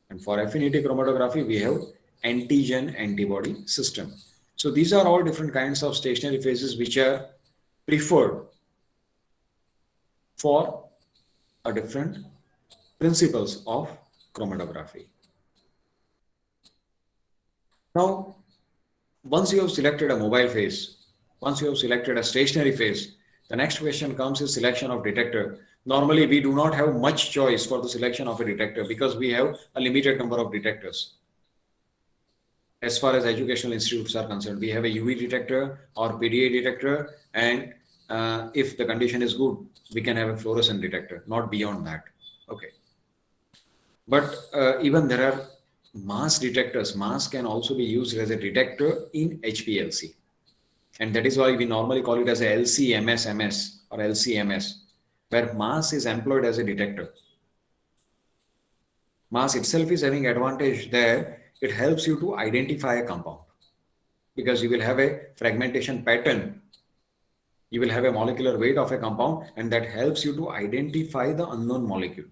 And for affinity chromatography, we have antigen antibody system. So these are all different kinds of stationary phases which are preferred for a different principles of chromatography. Now, once you have selected a mobile phase, once you have selected a stationary phase, the next question comes is selection of detector. Normally, we do not have much choice for the selection of a detector because we have a limited number of detectors. As far as educational institutes are concerned, we have a UV detector or PDA detector, and if the condition is good, we can have a fluorescent detector, not beyond that. Okay. But even there are mass detectors. Mass can also be used as a detector in HPLC. And that is why we normally call it as a LCMS or LCMS, where mass is employed as a detector. Mass itself is having advantage there. It helps you to identify a compound because you will have a fragmentation pattern. You will have a molecular weight of a compound, and that helps you to identify the unknown molecule.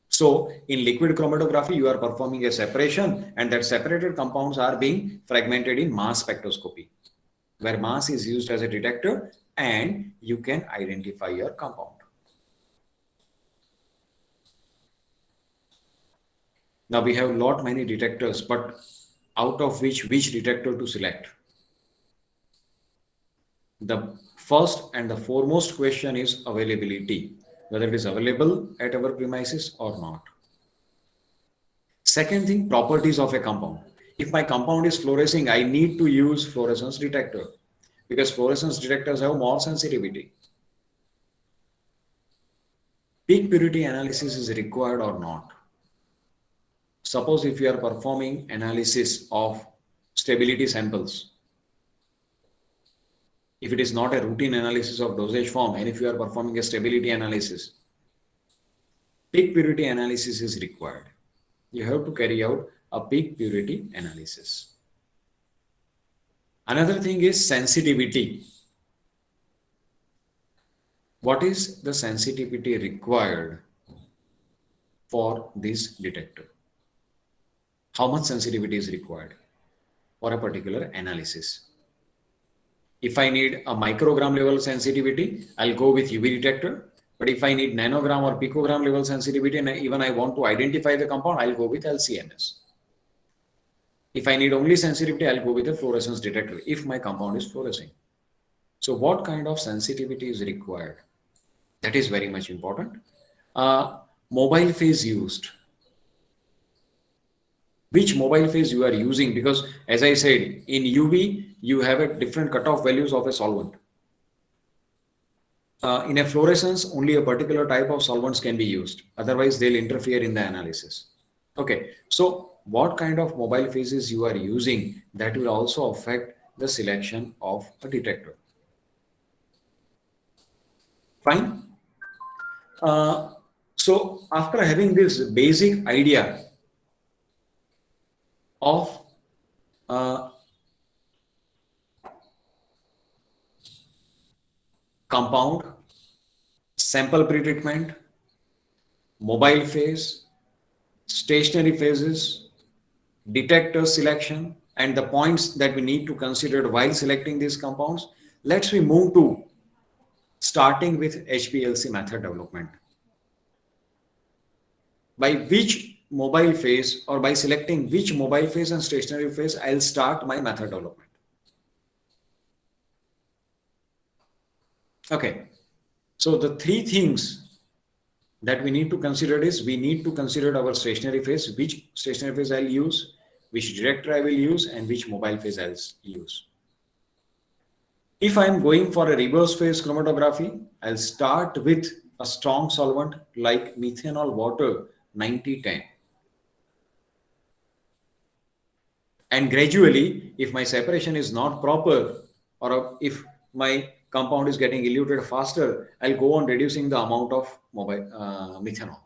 So in liquid chromatography, you are performing a separation, and that separated compounds are being fragmented in mass spectroscopy, where mass is used as a detector and you can identify your compound. Now we have many detectors, but out of which detector to select? The first and the foremost question is availability, whether it is available at our premises or not. Second thing, properties of a compound. If my compound is fluorescing, I need to use fluorescence detector because fluorescence detectors have more sensitivity. Peak purity analysis is required or not. Suppose if you are performing analysis of stability samples, if it is not a routine analysis of dosage form, and if you are performing a stability analysis, peak purity analysis is required. You have to carry out a peak purity analysis. Another thing is sensitivity. What is the sensitivity required for this detector? How much sensitivity is required for a particular analysis? If I need a microgram level sensitivity, I'll go with UV detector. But if I need nanogram or picogram level sensitivity, and even I want to identify the compound, I'll go with LCMS. If I need only sensitivity, I'll go with a fluorescence detector if my compound is fluorescing. So what kind of sensitivity is required? That is very much important. Mobile phase used. Which mobile phase you are using, because as I said, in UV, you have a different cutoff values of a solvent. In a fluorescence, only a particular type of solvents can be used. Otherwise, they'll interfere in the analysis. Okay, so what kind of mobile phases you are using, that will also affect the selection of a detector. Fine. So after having this basic idea of compound, sample pretreatment, mobile phase, stationary phases, detector selection, and the points that we need to consider while selecting these compounds, let's we move to starting with HPLC method development. By which mobile phase, or by selecting which mobile phase and stationary phase, I'll start my method development. Okay, so the three things that we need to consider is, we need to consider our stationary phase, which stationary phase I'll use, which detector I will use, and which mobile phase I'll use. If I'm going for a reverse phase chromatography, I'll start with a strong solvent like methanol water 90-10. And gradually, if my separation is not proper, or if my compound is getting eluted faster, I'll go on reducing the amount of methanol.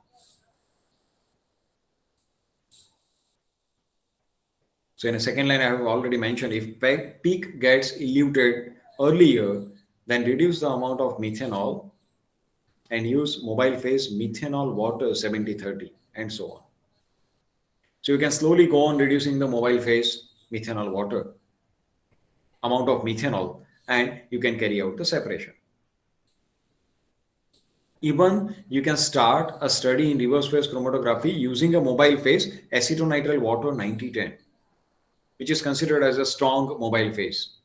So in a second line, I have already mentioned, if peak gets eluted earlier, then reduce the amount of methanol and use mobile phase methanol water 70-30 and so on. So you can slowly go on reducing the mobile phase methanol water amount of methanol, and you can carry out the separation. Even you can start a study in reverse phase chromatography using a mobile phase acetonitrile water 90-10, which is considered as a strong mobile phase.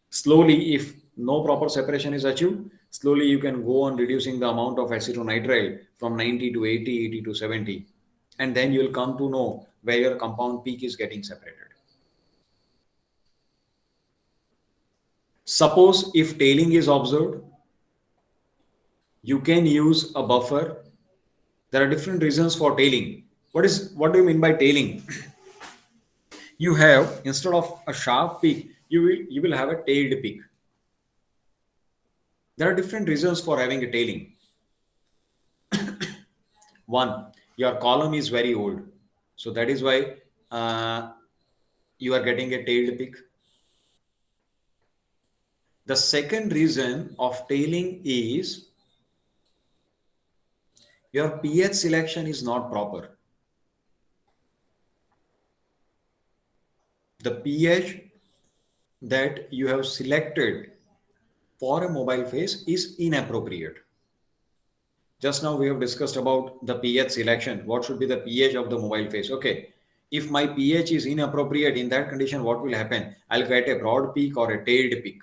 Slowly, if no proper separation is achieved, slowly you can go on reducing the amount of acetonitrile from 90 to 80, 80 to 70, and then you will come to know where your compound peak is getting separated. Suppose if tailing is observed, you can use a buffer. There are different reasons for tailing. What do you mean by tailing? You have, instead of a sharp peak, you will have a tailed peak. There are different reasons for having a tailing. One, your column is very old, so that is why you are getting a tailed peak. The second reason of tailing is your pH selection is not proper. The pH that you have selected for a mobile phase is inappropriate. Just now we have discussed about the pH selection. What should be the pH of the mobile phase? Okay. If my pH is inappropriate, in that condition, what will happen? I'll get a broad peak or a tailed peak.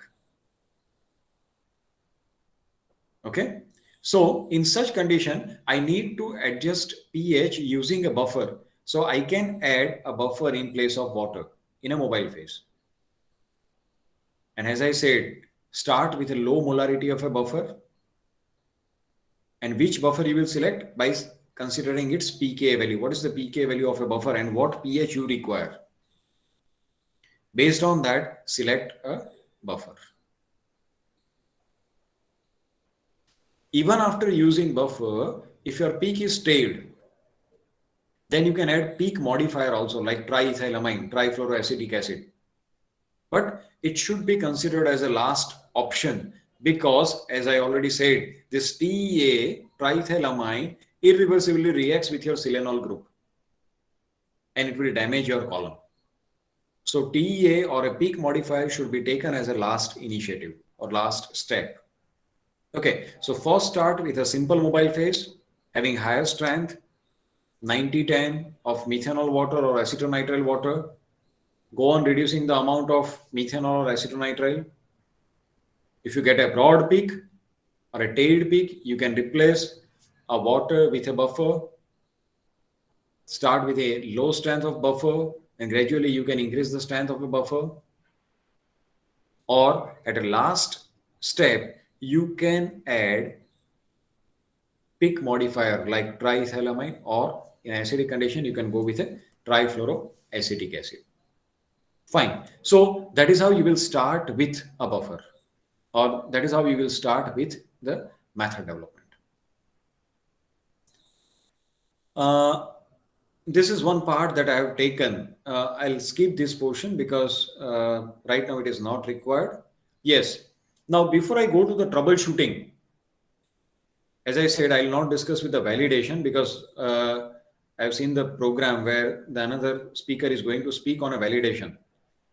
Okay. So in such condition, I need to adjust pH using a buffer. So I can add a buffer in place of water in a mobile phase. And as I said, start with a low molarity of a buffer. And which buffer you will select by considering its pKa value. What is the pKa value of a buffer and what pH you require? Based on that, select a buffer. Even after using buffer, if your peak is tailed, then you can add peak modifier also, like triethylamine, trifluoroacetic acid. But it should be considered as a last option because, as I already said, this TA, triethylamine, irreversibly reacts with your selenol group and it will damage your column. So TA or a peak modifier should be taken as a last initiative or last step. Okay, so first start with a simple mobile phase having higher strength, 90-10 of methanol water or acetonitrile water. Go on reducing the amount of methanol or acetonitrile. If you get a broad peak or a tailed peak, you can replace a water with a buffer. Start with a low strength of buffer and gradually you can increase the strength of a buffer. Or at a last step, you can add peak modifier like triethylamine, or in acidic condition, you can go with a trifluoroacetic acid. Fine. So that is how you will start with a buffer, or that is how you will start with the method development. This is one part that I have taken. I'll skip this portion because right now it is not required. Yes. Now, before I go to the troubleshooting, as I said, I'll not discuss with the validation because I've seen the program where the another speaker is going to speak on a validation.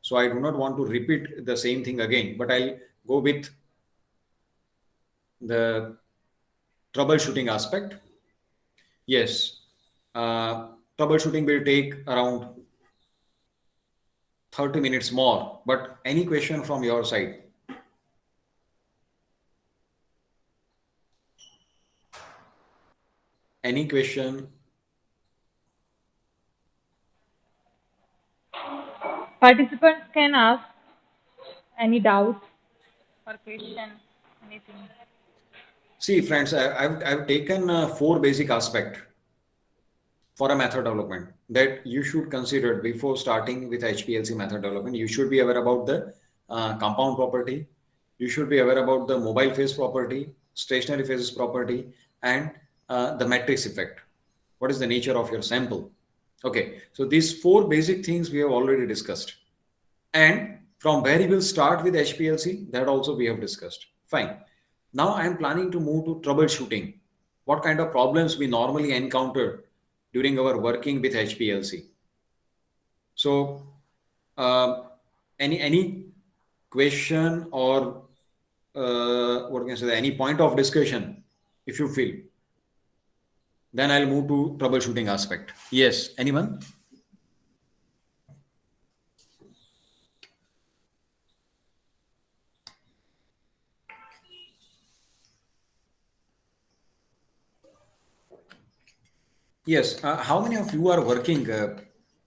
So I do not want to repeat the same thing again, but I'll go with the troubleshooting aspect. Yes, troubleshooting will take around 30 minutes more, but any question from your side? Any question? Participants can ask any doubts or question, anything. See, friends, I've taken 4 basic aspects for a method development that you should consider before starting with HPLC method development. You should be aware about the compound property. You should be aware about the mobile phase property, stationary phases property, and the matrix effect. What is the nature of your sample? Okay, so these 4 basic things we have already discussed. And from where you will start with HPLC, that also we have discussed. Fine. Now I am planning to move to troubleshooting. What kind of problems we normally encounter during our working with HPLC. So any question or what can I say, any point of discussion, if you feel, then I'll move to troubleshooting aspect. Yes, anyone? Yes. How many of you are working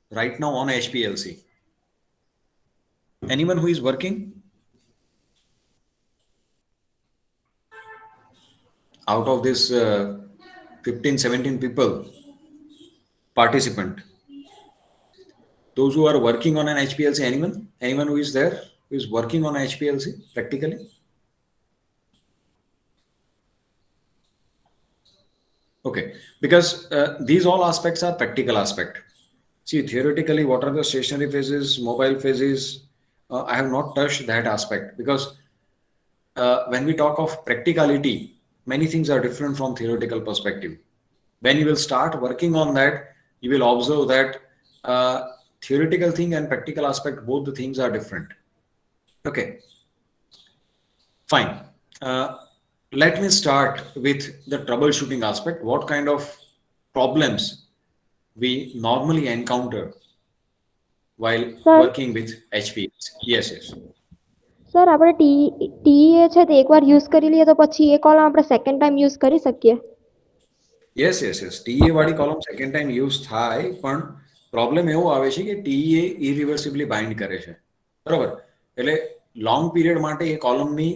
right now on HPLC? Anyone who is working? Out of this 15, 17 people, participant, those who are working on an HPLC, anyone? Anyone who is there, who is working on HPLC practically? Okay, because these all aspects are practical aspect. See, theoretically, what are the stationary phases, mobile phases? I have not touched that aspect because when we talk of practicality, many things are different from theoretical perspective. When you will start working on that, you will observe that theoretical thing and practical aspect, both the things are different. Okay, fine. Let me start with the troubleshooting aspect. What kind of problems we normally encounter while sir working with HPLC? Yes, yes. Sir આપણે ટીઈએ છે તે એકવાર use કરી લઈએ તો પછી એ column આપણે second time use કરી શકીએ? યસ યસ યસ ટીએ વાળી કોલમ સેકન્ડ ટાઈમ યુઝ થાય, પણ પ્રોબ્લેમ એવો આવે છે કે ટીએ ઇરિવર્સિબલી બાઇન્ડ કરે છે, બરાબર? એટલે લોંગ પીરિયડ માટે એ કોલમની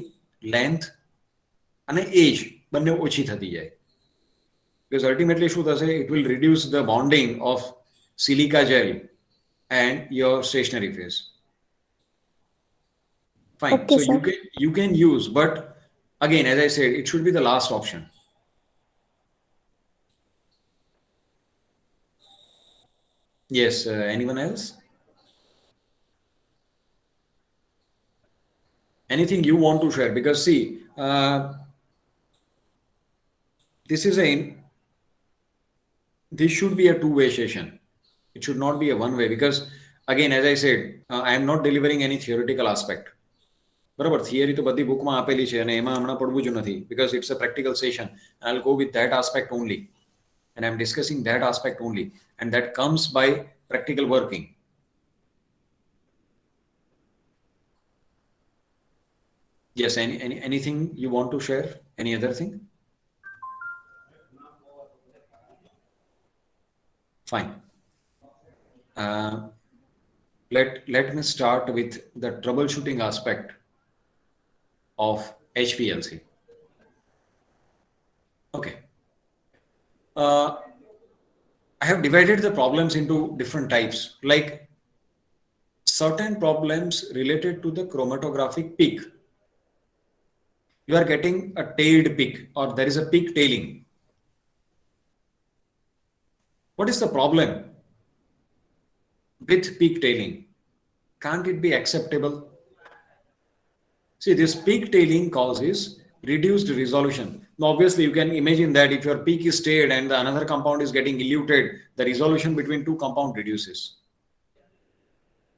લેન્થ અને એજ બંને ઓછી થતી જાય. Because ultimately શું થશે, it will reduce the bonding of silica gel and your stationary phase. Fine. Okay, So sir. you can use, but again, as I said, it should be the last option. Yes. Anyone else? Anything you want to share? Because see, this is this should be a two-way session. It should not be a one-way, because again, as I said, I am not delivering any theoretical aspect. બરાબર, theory તો બધી બુકમાં આપેલી છે અને એમાં હમણાં પડવું જ નથી, because it's a practical session. I'll go with that aspect only, and I'm discussing that aspect only, and that comes by practical working. Yes, anything you want to share? Any other thing? Fine. Let me start with the troubleshooting aspect of HPLC. Okay. I have divided the problems into different types, like certain problems related to the chromatographic peak. You are getting a tailed peak, or there is a peak tailing. What is the problem with peak tailing? Can't it be acceptable? See, this peak tailing causes reduced resolution. Now, obviously, you can imagine that if your peak is stayed and the another compound is getting eluted, the resolution between two compounds reduces.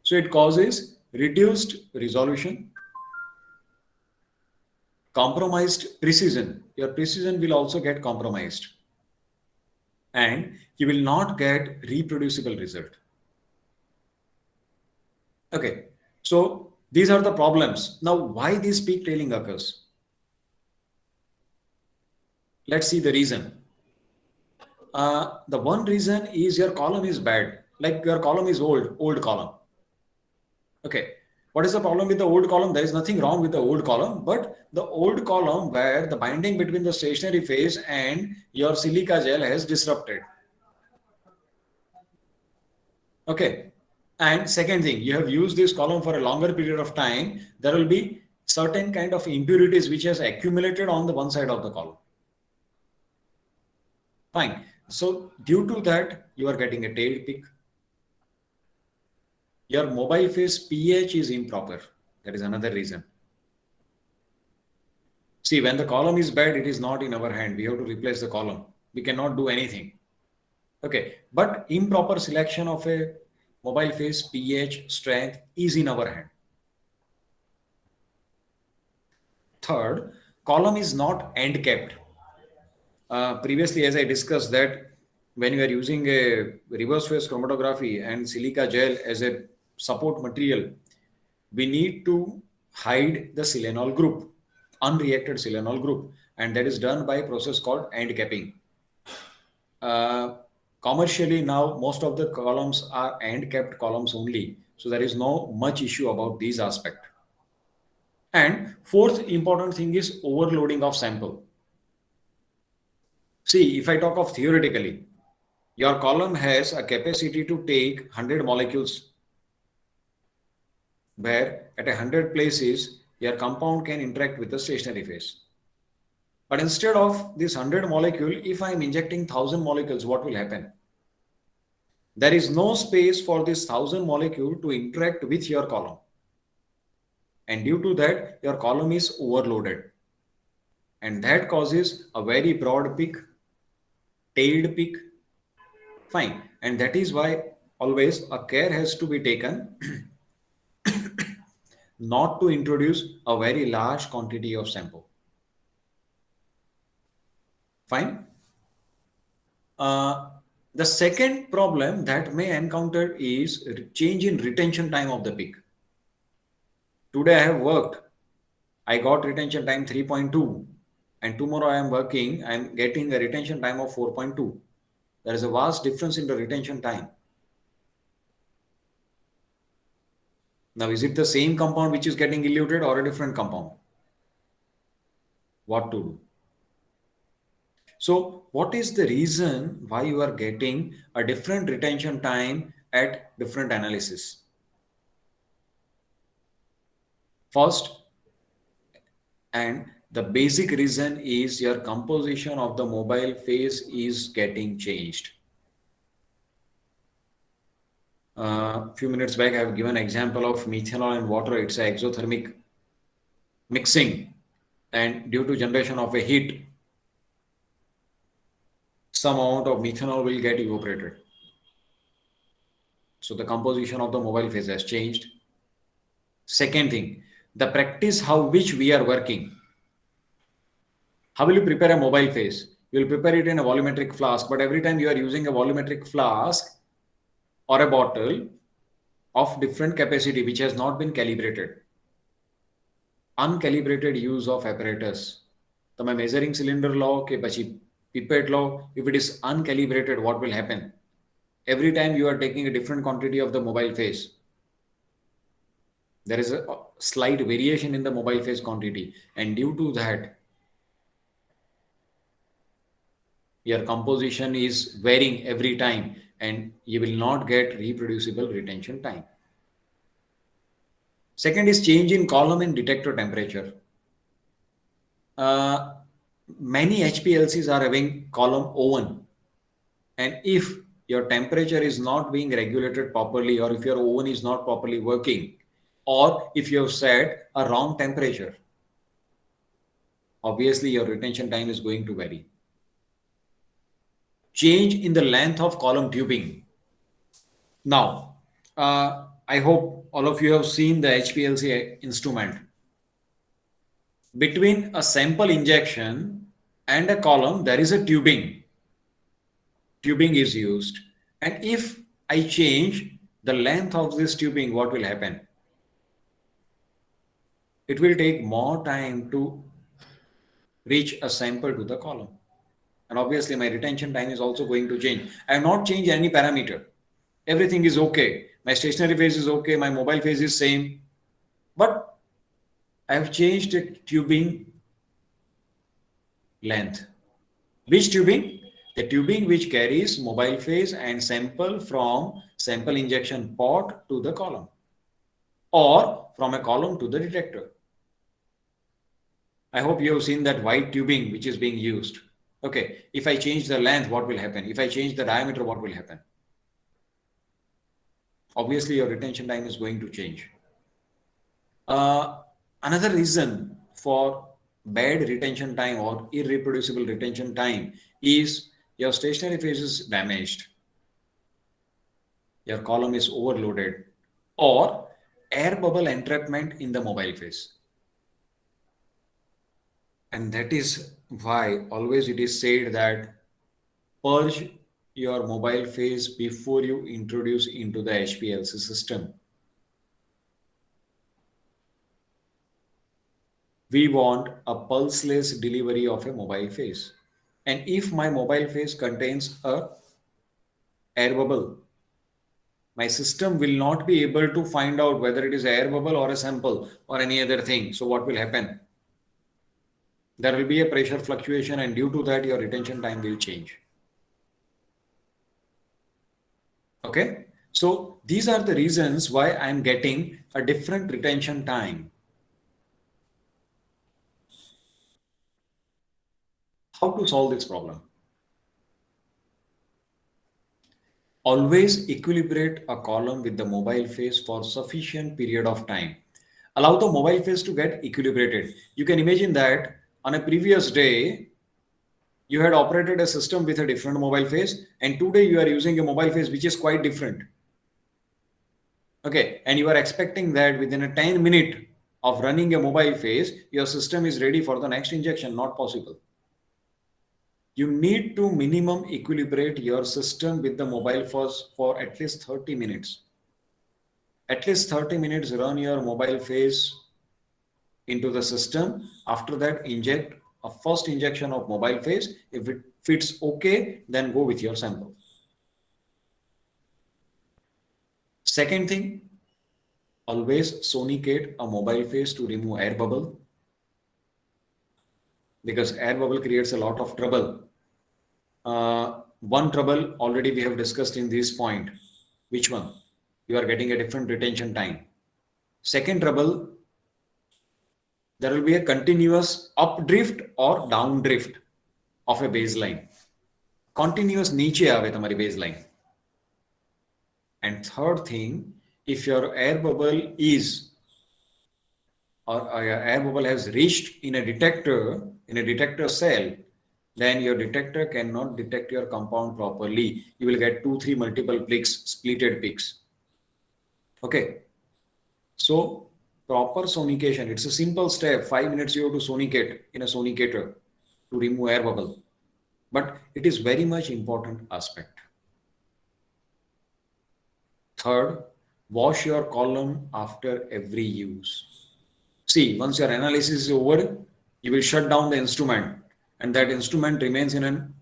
So it causes reduced resolution, compromised precision. Your precision will also get compromised, and you will not get reproducible result. Okay, so these are the problems. Now, why this peak tailing occurs? Let's see the reason. The one reason is your column is bad, like your column is old column. Okay, what is the problem with the old column? There is nothing wrong with the old column, but the old column where the binding between the stationary phase and your silica gel has disrupted. Okay, and second thing, you have used this column for a longer period of time, there will be certain kind of impurities which has accumulated on the one side of the column. Fine. So due to that, you are getting a tailed peak. Your mobile phase pH is improper. That is another reason. See, when the column is bad, it is not in our hand. We have to replace the column. We cannot do anything. Okay, but improper selection of a mobile phase pH strength is in our hand. Third, column is not end capped. Previously, as I discussed, that when you are using a reverse phase chromatography and silica gel as a support material, we need to hide the selenol group, unreacted selenol group, and that is done by a process called end capping. Commercially now, most of the columns are end capped columns only, so there is no much issue about these aspects. And fourth important thing is overloading of sample. See, if I talk of theoretically, your column has a capacity to take 100 molecules, where at 100 places, your compound can interact with the stationary phase. But instead of this 100 molecule, if I am injecting 1000 molecules, what will happen? There is no space for this 1000 molecule to interact with your column. And due to that, your column is overloaded. And that causes a very broad peak, tailed peak. Fine. And that is why always a care has to be taken not to introduce a very large quantity of sample. Fine. The second problem that may encounter is change in retention time of the peak. Today I have worked, I got retention time 3.2, and tomorrow I am working, I am getting a retention time of 4.2. There is a vast difference in the retention time. Now, is it the same compound which is getting eluted or a different compound? What to do? So, what is the reason why you are getting a different retention time at different analysis? First, and the basic reason is your composition of the mobile phase is getting changed. A few minutes back, I have given an example of methanol and water. It's an exothermic mixing, and due to generation of a heat, some amount of methanol will get evaporated. So the composition of the mobile phase has changed. Second thing, the practice how which we are working. How will you prepare a mobile phase? You will prepare it in a volumetric flask, but every time you are using a volumetric flask or a bottle of different capacity which has not been calibrated. Uncalibrated use of apparatus. તમે measuring cylinder લો કે પછી pipette law, if it is uncalibrated, what will happen? Every time you are taking a different quantity of the mobile phase, there is a slight variation in the mobile phase quantity, and due to that your composition is varying every time and you will not get reproducible retention time. Second is change in column and detector temperature. Many HPLCs are having column oven, and if your temperature is not being regulated properly, or if your oven is not properly working, or if you have set a wrong temperature, obviously your retention time is going to vary. Change in the length of column tubing. Now, I hope all of you have seen the HPLC instrument. Between a sample injection and a column, there is a tubing. Tubing is used. And if I change the length of this tubing, what will happen? It will take more time to reach a sample to the column. And obviously my retention time is also going to change. I have not changed any parameter. Everything is okay. My stationary phase is okay. My mobile phase is same. But I have changed the tubing length. Which tubing? The tubing which carries mobile phase and sample from sample injection pot to the column, or from a column to the detector. I hope you have seen that white tubing which is being used. Okay, if I change the length, what will happen? If I change the diameter, what will happen? Obviously, your retention time is going to change. Another reason for bad retention time or irreproducible retention time is your stationary phase is damaged, your column is overloaded, or air bubble entrapment in the mobile phase. And that is why always it is said that purge your mobile phase before you introduce into the HPLC system. We want a pulseless delivery of a mobile phase. And if my mobile phase contains a air bubble, my system will not be able to find out whether it is air bubble or a sample or any other thing. So what will happen? There will be a pressure fluctuation, and due to that, your retention time will change. Okay. So these are the reasons why I'm getting a different retention time. How to solve this problem? Always equilibrate a column with the mobile phase for sufficient period of time. Allow the mobile phase to get equilibrated. You can imagine that on a previous day, you had operated a system with a different mobile phase, and today you are using a mobile phase which is quite different. Okay, and you are expecting that within a 10 minutes of running a mobile phase, your system is ready for the next injection. Not possible. You need to minimum equilibrate your system with the mobile for at least 30 minutes. At least 30 minutes run your mobile phase into the system. After that, inject a first injection of mobile phase. If it fits okay, then go with your sample. Second thing, always sonicate a mobile phase to remove air bubble, because air bubble creates a lot of trouble. One trouble already we have discussed in this point. Which one? You are getting a different retention time. Second trouble, there will be a continuous updrift or downdrift of a baseline. Continuous niche aave tamari baseline. And third thing, if your air bubble is or your air bubble has reached in a detector cell, then your detector cannot detect your compound properly. You will get 2-3 multiple peaks, splitted peaks. Okay. So proper sonication, it's a simple step. 5 minutes you have to sonicate in a sonicator to remove air bubble. But it is very much important aspect. Third, wash your column after every use. See, once your analysis is over, you will shut down the instrument, and that instrument remains in an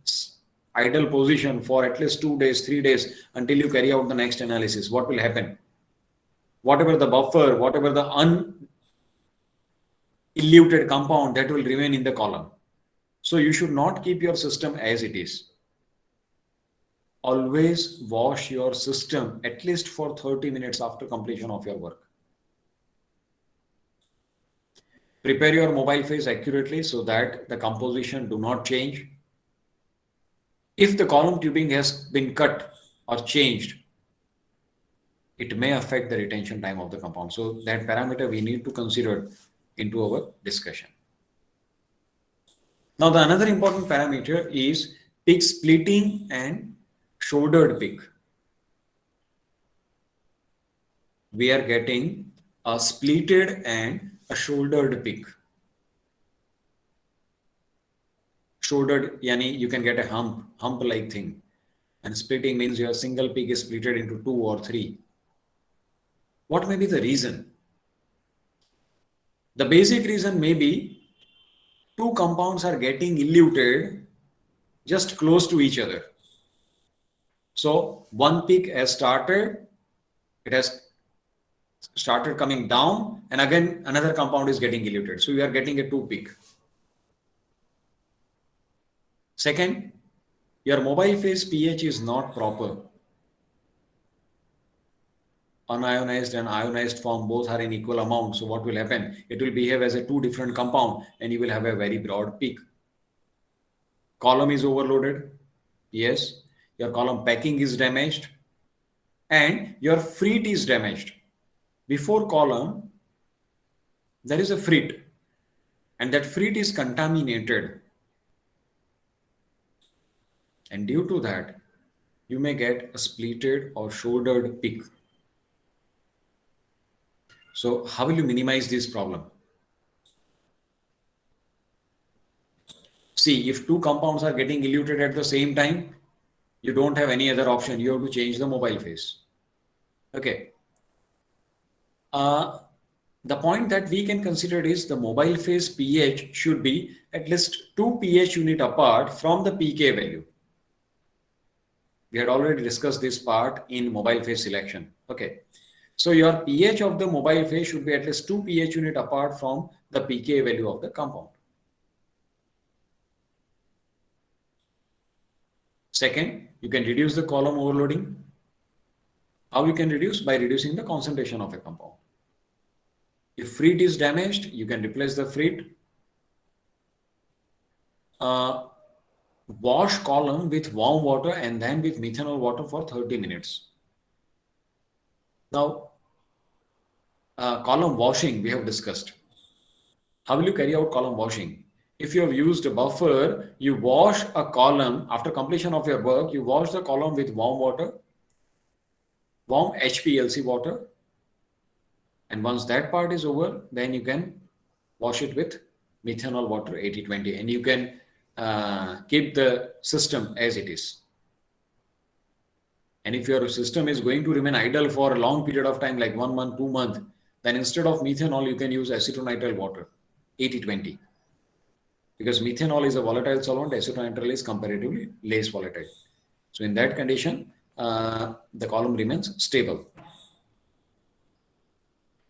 idle position for at least 2 days, 3 days until you carry out the next analysis. What will happen? Whatever the buffer, whatever the uneluted compound, that will remain in the column. So you should not keep your system as it is. Always wash your system at least for 30 minutes after completion of your work. Prepare your mobile phase accurately so that the composition do not change. If the column tubing has been cut or changed, it may affect the retention time of the compound. So that parameter we need to consider into our discussion. Now the another important parameter is peak splitting and shouldered peak. We are getting a splitted and a shouldered peak. Shouldered, yani you can get a hump-like thing. And splitting means your single peak is splitted into 2 or 3. What may be the reason? The basic reason may be 2 compounds are getting eluted just close to each other. So one peak has started, it has started coming down, and again another compound is getting eluted. So we are getting a 2 peak. Second, your mobile phase pH is not proper. Unionized and ionized form both are in equal amount. So what will happen? It will behave as a 2 different compound and you will have a very broad peak. Column is overloaded. Yes. Your column packing is damaged and your frit is damaged. Before column, there is a frit and that frit is contaminated. And due to that, you may get a splitted or shouldered peak. So how will you minimize this problem? See, if 2 compounds are getting eluted at the same time, you don't have any other option. You have to change the mobile phase. Okay. The point that we can consider is the mobile phase pH should be at least 2 pH unit apart from the pK value. We had already discussed this part in mobile phase selection. Okay. So your pH of the mobile phase should be at least 2 pH unit apart from the pK value of the compound. Second, you can reduce the column overloading. How you can reduce? By reducing the concentration of a compound. If frit is damaged, you can replace the frit. Wash column with warm water and then with methanol water for 30 minutes. Now, column washing we have discussed. How will you carry out column washing? If you have used a buffer, you wash a column after completion of your work, you wash the column with warm water, warm Hplc water. And once that part is over, then you can wash it with methanol water 80-20. And you can keep the system as it is. And if your system is going to remain idle for a long period of time, like 1 month, 2 months, then instead of methanol, you can use acetonitrile water, 80-20. Because methanol is a volatile solvent, acetonitrile is comparatively less volatile. So in that condition, the column remains stable.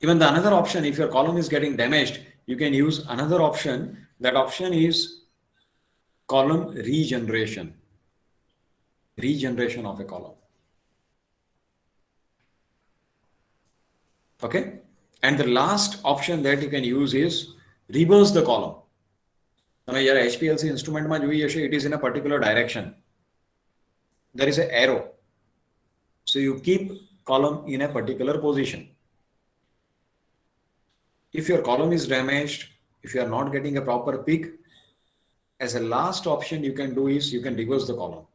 Even the another option, if your column is getting damaged, you can use another option. That option is column regeneration. Regeneration of a column. Okay. And the last option that you can use is reverse the column. તમે જ્યારે HPLC ઇન્સ્ટ્રુમેન્ટમાં જોઈએ હશે, it is in a particular direction. There is an arrow. So you keep column in a particular position. If your column is damaged, if you are not getting a proper peak, as a last option you can do is you can reverse the column.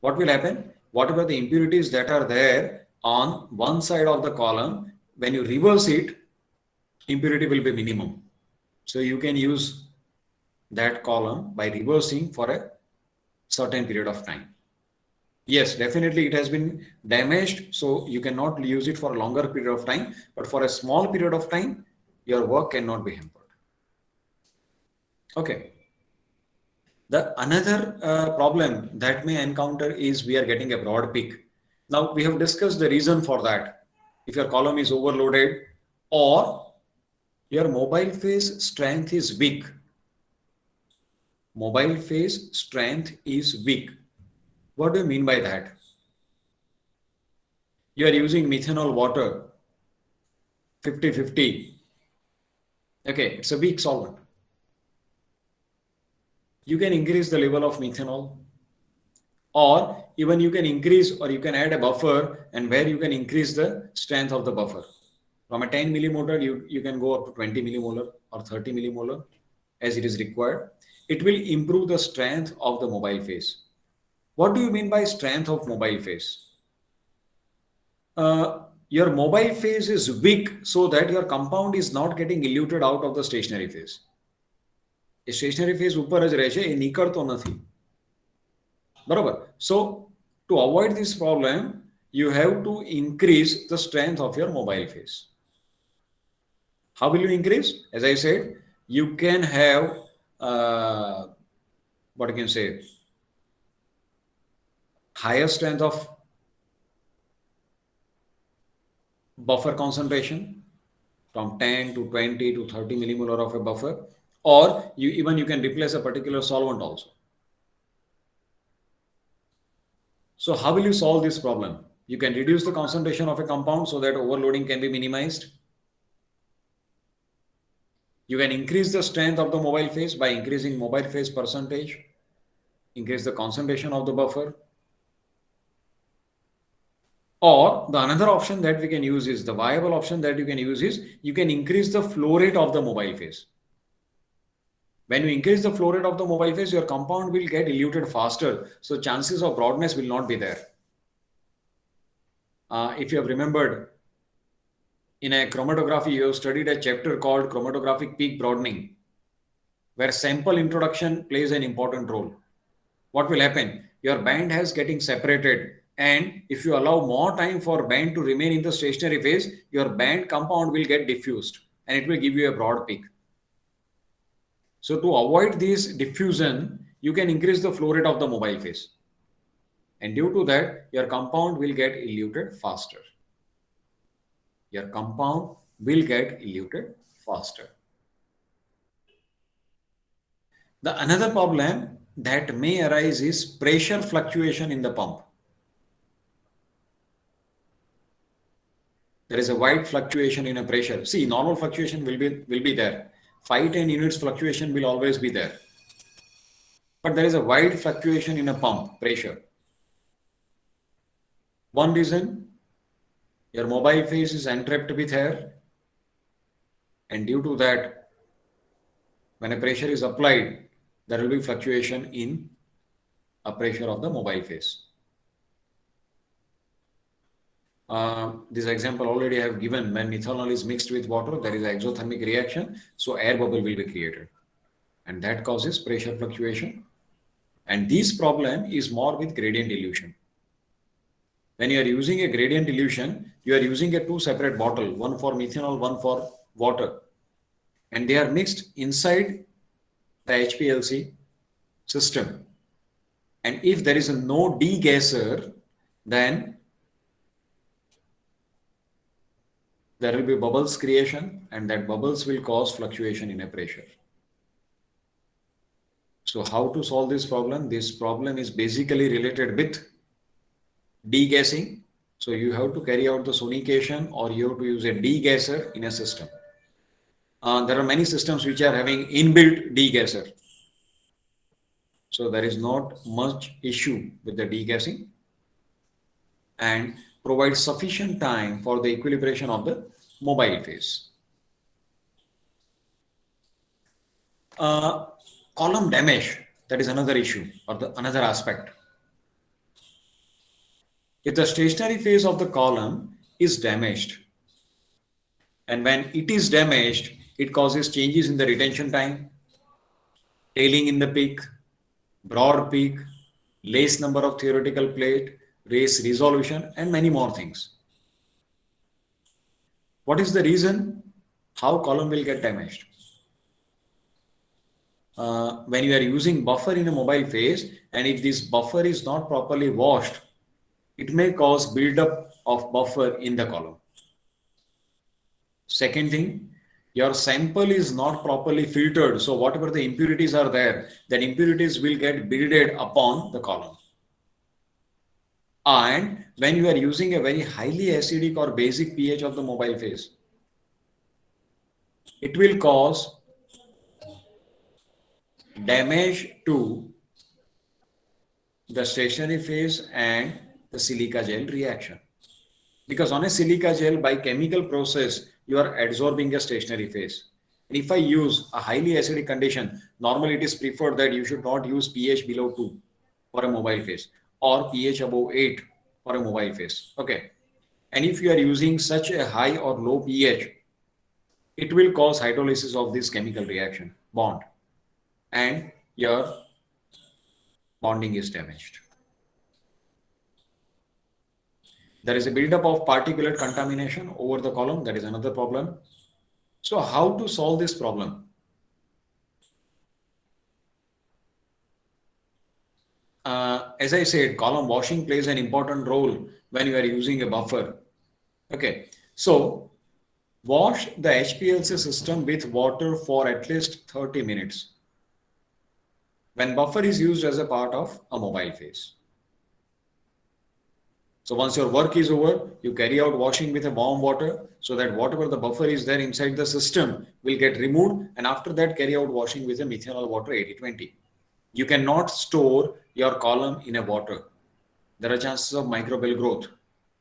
What will happen? Whatever the impurities that are there on one side of the column, when you reverse it, impurity will be minimum. So you can use that column by reversing for a certain period of time. Yes, definitely it has been damaged, so you cannot use it for a longer period of time, but for a small period of time, your work cannot be hampered. Okay. The another problem that may encounter is we are getting a broad peak. Now we have discussed the reason for that. If your column is overloaded or your mobile phase strength is weak. Mobile phase strength is weak. What do you mean by that? You are using methanol water 50-50. Okay, it's a weak solvent. You can increase the level of methanol, or even you can increase or you can add a buffer, and where you can increase the strength of the buffer. From a 10 millimolar, you can go up to 20 millimolar or 30 millimolar as it is required. It will improve the strength of the mobile phase. What do you mean by strength of mobile phase? Your mobile phase is weak so that your compound is not getting eluted out of the stationary phase. A stationary phase ઉપર જ રહે છે, એ નીકળતો નથી. બરોબર? So to avoid this problem, you have to increase the strength of your mobile phase. How will you increase? As I said, you can have what you can say, higher strength of buffer concentration from 10 to 20 to 30 millimolar of a buffer, or you can replace a particular solvent also. So how will you solve this problem? You can reduce the concentration of a compound so that overloading can be minimized. You can increase the strength of the mobile phase by increasing mobile phase percentage, increase the concentration of the buffer. Or the another option that we can use is, the viable option that you can use is, you can increase the flow rate of the mobile phase. When you increase the flow rate of the mobile phase, your compound will get eluted faster. So chances of broadness will not be there. If you have remembered, in a chromatography, you have studied a chapter called chromatographic peak broadening, where sample introduction plays an important role. What will happen? Your band has getting separated, and if you allow more time for band to remain in the stationary phase, your band compound will get diffused and it will give you a broad peak. So to avoid this diffusion, you can increase the flow rate of the mobile phase. And due to that, your compound will get eluted faster. Your compound will get eluted faster. The another problem that may arise is pressure fluctuation in the pump. There is a wide fluctuation in a pressure. See, normal fluctuation will be there. 5-10 units fluctuation will always be there. But there is a wide fluctuation in a pump pressure. One reason, your mobile phase is entrapped with air, and due to that, when a pressure is applied, there will be fluctuation in a pressure of the mobile phase. This example already I have given. When methanol is mixed with water, there is an exothermic reaction, so air bubble will be created. and that causes pressure fluctuation. And this problem is more with gradient dilution. When you are using a gradient dilution, you are using a two separate bottle, one for methanol, one for water, and they are mixed inside the Hplc system. And if there is a no degasser, then there will be bubbles creation, and that bubbles will cause fluctuation in a pressure. So how to solve this problem? This problem is basically related with degassing. So you have to carry out the sonication, or you have to use a degasser in a system. There are many systems which are having inbuilt degasser. So there is not much issue with the degassing, and provide sufficient time for the equilibration of the mobile phase. Column damage, that is another issue, or another aspect. If the stationary phase of the column is damaged, and when it is damaged, it causes changes in the retention time, tailing in the peak, broad peak, less number of theoretical plate, race resolution, and many more things. What is the reason how column will get damaged? When you are using buffer in a mobile phase, and if this buffer is not properly washed, it may cause buildup of buffer in the column. Second thing, your sample is not properly filtered. So whatever the impurities are there, that impurities will get builded upon the column. And when you are using a very highly acidic or basic pH of the mobile phase, it will cause damage to the stationary phase and the silica gel reaction. Because on a silica gel, by chemical process, you are absorbing a stationary phase. And if I use a highly acidic condition, normally it is preferred that you should not use pH below 2 for a mobile phase, or pH above 8 for a mobile phase. Okay. And if you are using such a high or low pH, it will cause hydrolysis of this chemical reaction bond, and your bonding is damaged. There is a buildup of particulate contamination over the column. That is another problem. So how to solve this problem? As I said, column washing plays an important role when you are using a buffer. Okay, so wash the Hplc system with water for at least 30 minutes when buffer is used as a part of a mobile phase. So once your work is over, you carry out washing with a warm water, so that whatever the buffer is there inside the system will get removed, and after that carry out washing with a methanol water 80-20. You cannot store your column in a water. There are chances of microbial growth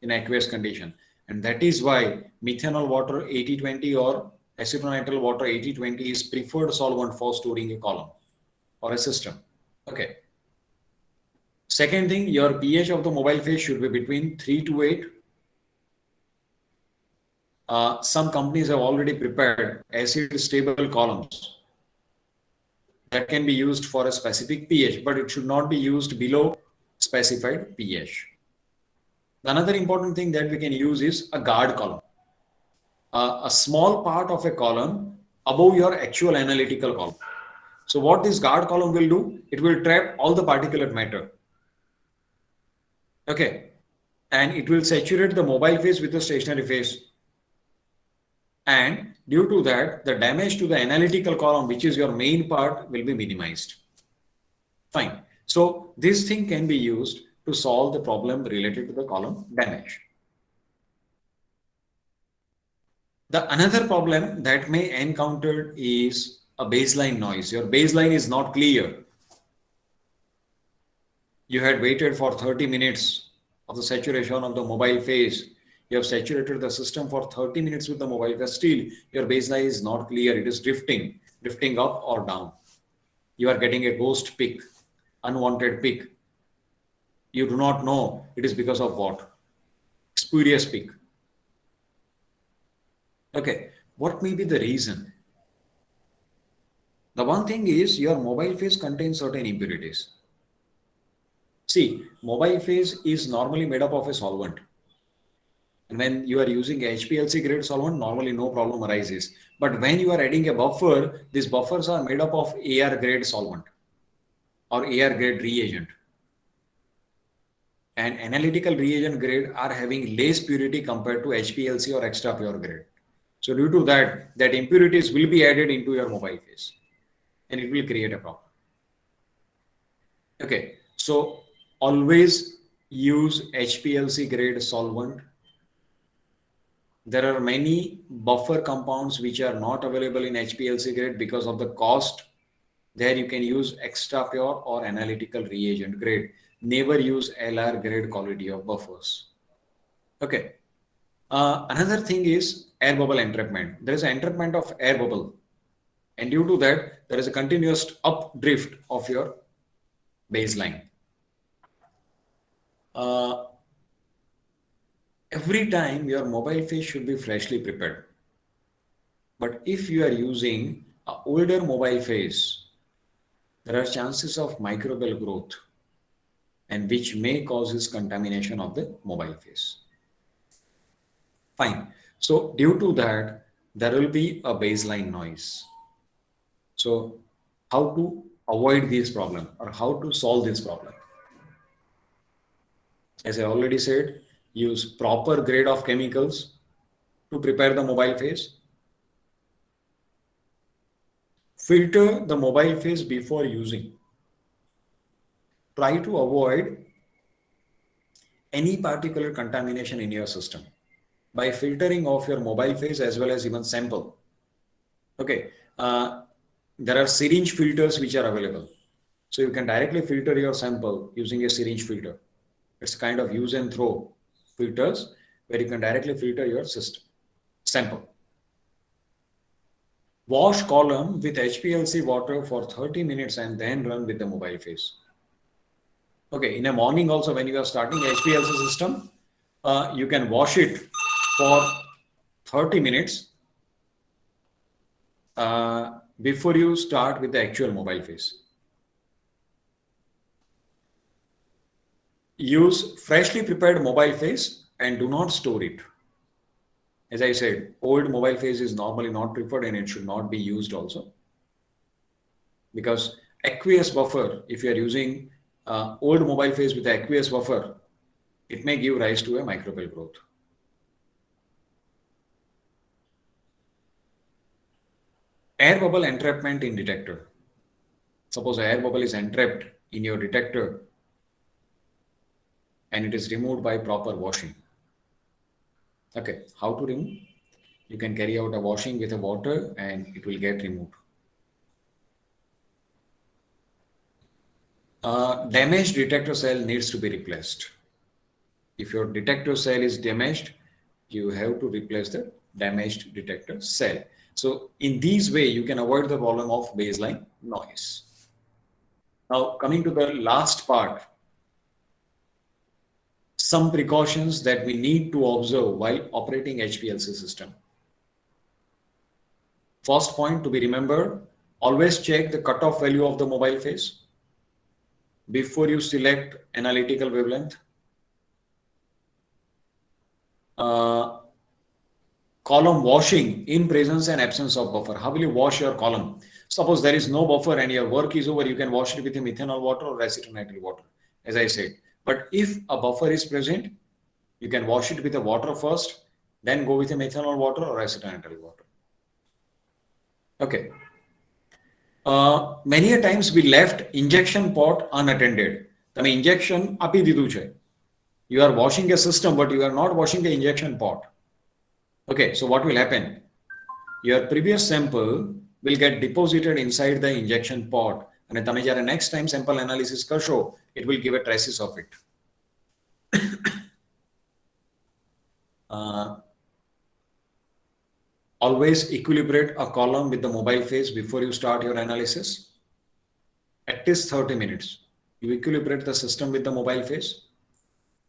in aqueous condition, and that is why methanol water 80-20 or acetonitrile water 80-20 is preferred solvent for storing a column or a system. Okay. Second thing, your pH of the mobile phase should be between 3 to 8. Some companies have already prepared acid stable columns that can be used for a specific pH, but it should not be used below specified pH. Another important thing that we can use is a guard column. A small part of a column above your actual analytical column. So what this guard column will do, it will trap all the particulate matter. Okay, and it will saturate the mobile phase with the stationary phase. And due to that, the damage to the analytical column, which is your main part, will be minimized. Fine. So this thing can be used to solve the problem related to the column damage. The another problem that may encounter is a baseline noise. Your baseline is not clear. You had waited for 30 minutes of the saturation of the mobile phase. You have saturated the system for 30 minutes with the mobile phase. Still, your baseline is not clear. It is drifting up or down. You are getting a ghost peak, unwanted peak. You do not know it is because of what? Spurious peak. Okay, what may be the reason? The one thing is your mobile phase contains certain impurities. See, mobile phase is normally made up of a solvent. And when you are using a HPLC grade solvent, normally no problem arises. But when you are adding a buffer, these buffers are made up of AR grade solvent or AR grade reagent. And analytical reagent grade are having less purity compared to HPLC or extra pure grade. So due to that, that impurities will be added into your mobile phase and it will create a problem. Okay, so always use HPLC grade solvent. There are many buffer compounds which are not available in HPLC grade because of the cost. There you can use extra pure or analytical reagent grade. Never use LR grade quality of buffers. Okay. Another thing is air bubble entrapment. There is an entrapment of air bubble. And due to that, there is a continuous up drift of your baseline. Every time your mobile phase should be freshly prepared. But if you are using an older mobile phase, there are chances of microbial growth and which may causes contamination of the mobile phase. Fine. So due to that, there will be a baseline noise. So how to avoid this problem or how to solve this problem? As I already said, use proper grade of chemicals to prepare the mobile phase. Filter the mobile phase before using. Try to avoid any particular contamination in your system by filtering off your mobile phase as well as even sample. Okay, there are syringe filters which are available. So you can directly filter your sample using a syringe filter. It's kind of use and throw filters where you can directly filter your system sample. Wash column with HPLC water for 30 minutes and then run with the mobile phase. Okay, in the morning also when you are starting HPLC system, you can wash it for 30 minutes before you start with the actual mobile phase. Use freshly prepared mobile phase and do not store it. As I said, old mobile phase is normally not preferred and it should not be used also. Because aqueous buffer, if you are using old mobile phase with the aqueous buffer, it may give rise to a microbial growth. Air bubble entrapment in detector. Suppose air bubble is entrapped in your detector and it is removed by proper washing. Okay, how to remove? You can carry out a washing with a water and it will get removed. Damaged detector cell needs to be replaced. If your detector cell is damaged, you have to replace the damaged detector cell. So in this way, you can avoid the problem of baseline noise. Now coming to the last part, some precautions that we need to observe while operating HPLC system. First point to be remembered, always check the cutoff value of the mobile phase before you select analytical wavelength. Column washing in presence and absence of buffer. How will you wash your column? Suppose there is no buffer and your work is over, you can wash it with methanol water or acetonitrile water, as I said. But if a buffer is present, you can wash it with the water first, then go with a methanol water or acetonitrile water. Okay. Many a times we left injection pot unattended. તમે injection આપી દીધું છે. You are washing a system, but you are not washing the injection pot. Okay, so what will happen? Your previous sample will get deposited inside the injection pot. And તમે જ્યારે next time sample analysis કરશો, it will give a traces of it. Always equilibrate a column with the mobile phase before you start your analysis. At least 30 minutes. You equilibrate the system with the mobile phase.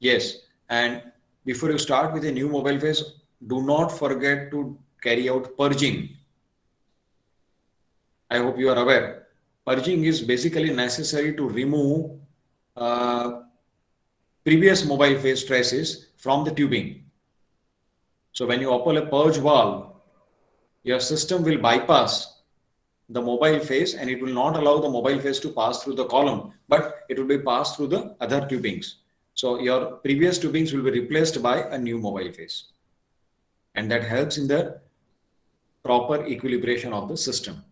Yes, and before you start with a new mobile phase, do not forget to carry out purging. I hope you are aware. Purging is basically necessary to remove uh, previous mobile phase traces from the tubing. So when you open a purge valve, your system will bypass the mobile phase and it will not allow the mobile phase to pass through the column, but it will be passed through the other tubings. So your previous tubings will be replaced by a new mobile phase. And that helps in the proper equilibration of the system.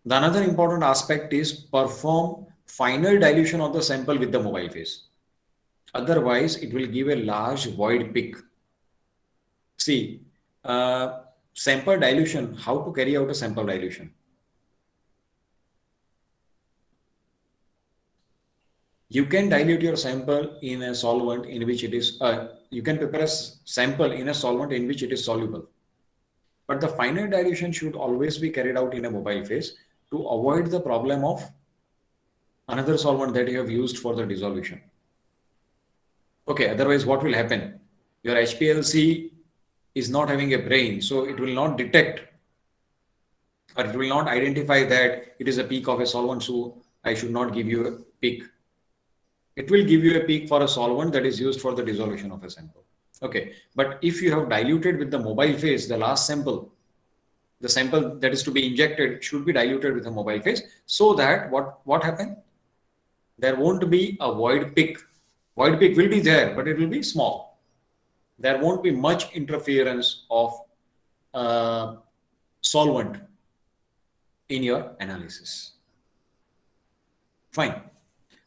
The another important aspect is perform final dilution of the sample with the mobile phase. Otherwise, it will give a large void peak. See, sample dilution, how to carry out a sample dilution? You can dilute your sample in a solvent in which it is, you can prepare a sample in a solvent in which it is soluble. But the final dilution should always be carried out in a mobile phase to avoid the problem of another solvent that you have used for the dissolution. Okay, otherwise what will happen? Your HPLC is not having a brain, so it will not detect or it will not identify that it is a peak of a solvent, so I should not give you a peak. It will give you a peak for a solvent that is used for the dissolution of a sample. Okay, but if you have diluted with the mobile phase, the last sample, the sample that is to be injected should be diluted with a mobile phase, so that what happened? There won't be a void peak. Void peak will be there, but it will be small. There won't be much interference of solvent in your analysis. Fine.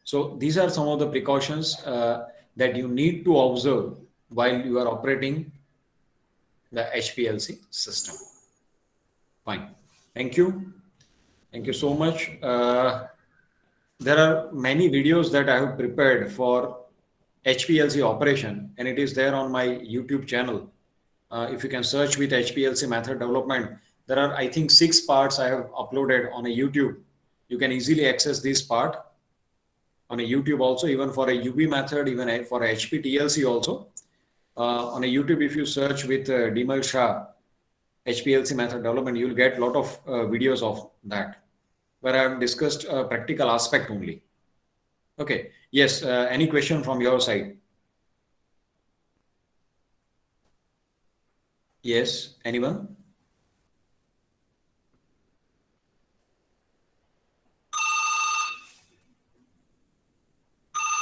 So these are some of the precautions that you need to observe while you are operating the HPLC system. Fine. Thank you. Thank you so much. There are many videos that I have prepared for HPLC operation, and it is there on my YouTube channel. If you can search with HPLC method development, there are, I think, 6 parts I have uploaded on a YouTube. You can easily access this part on a YouTube also, even for a UV method, even for HPTLC also. On a YouTube, if you search with Dimal Shah, HPLC method development, you will get a lot of videos of that, where I have discussed a practical aspect only. Okay. Yes. Any question from your side? Yes. Anyone?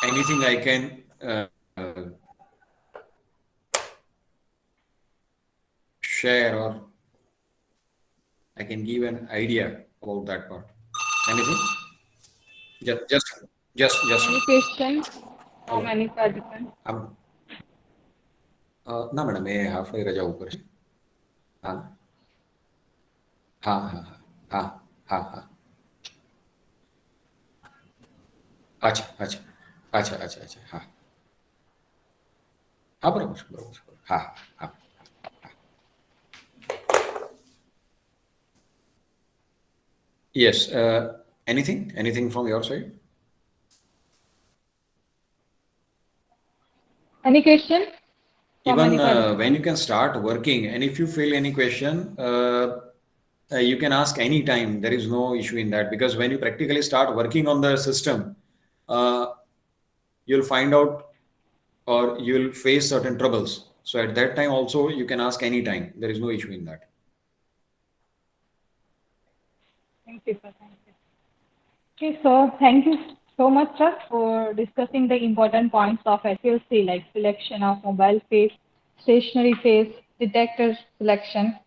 Anything I can share, or I can give an idea about that part. Anything? Just. Any question from any participant? ના madam એ half day રજા ઉપર છે. હા હા હા હા હા હા. અચ્છા અચ્છા અચ્છા અચ્છા અચ્છા હા હા બરાબર છે બરાબર છે હા હા. Yes. Anything from your side? Any question? Even when you can start working, and if you feel any question, you can ask any time. There is no issue in that, because when you practically start working on the system, you'll find out or you'll face certain troubles. So at that time also you can ask any time. There is no issue in that. Thank you, sir. Thank you. Okay, so thank you so much, sir, for discussing the important points of HPLC, like selection of mobile phase, stationary phase, detector selection,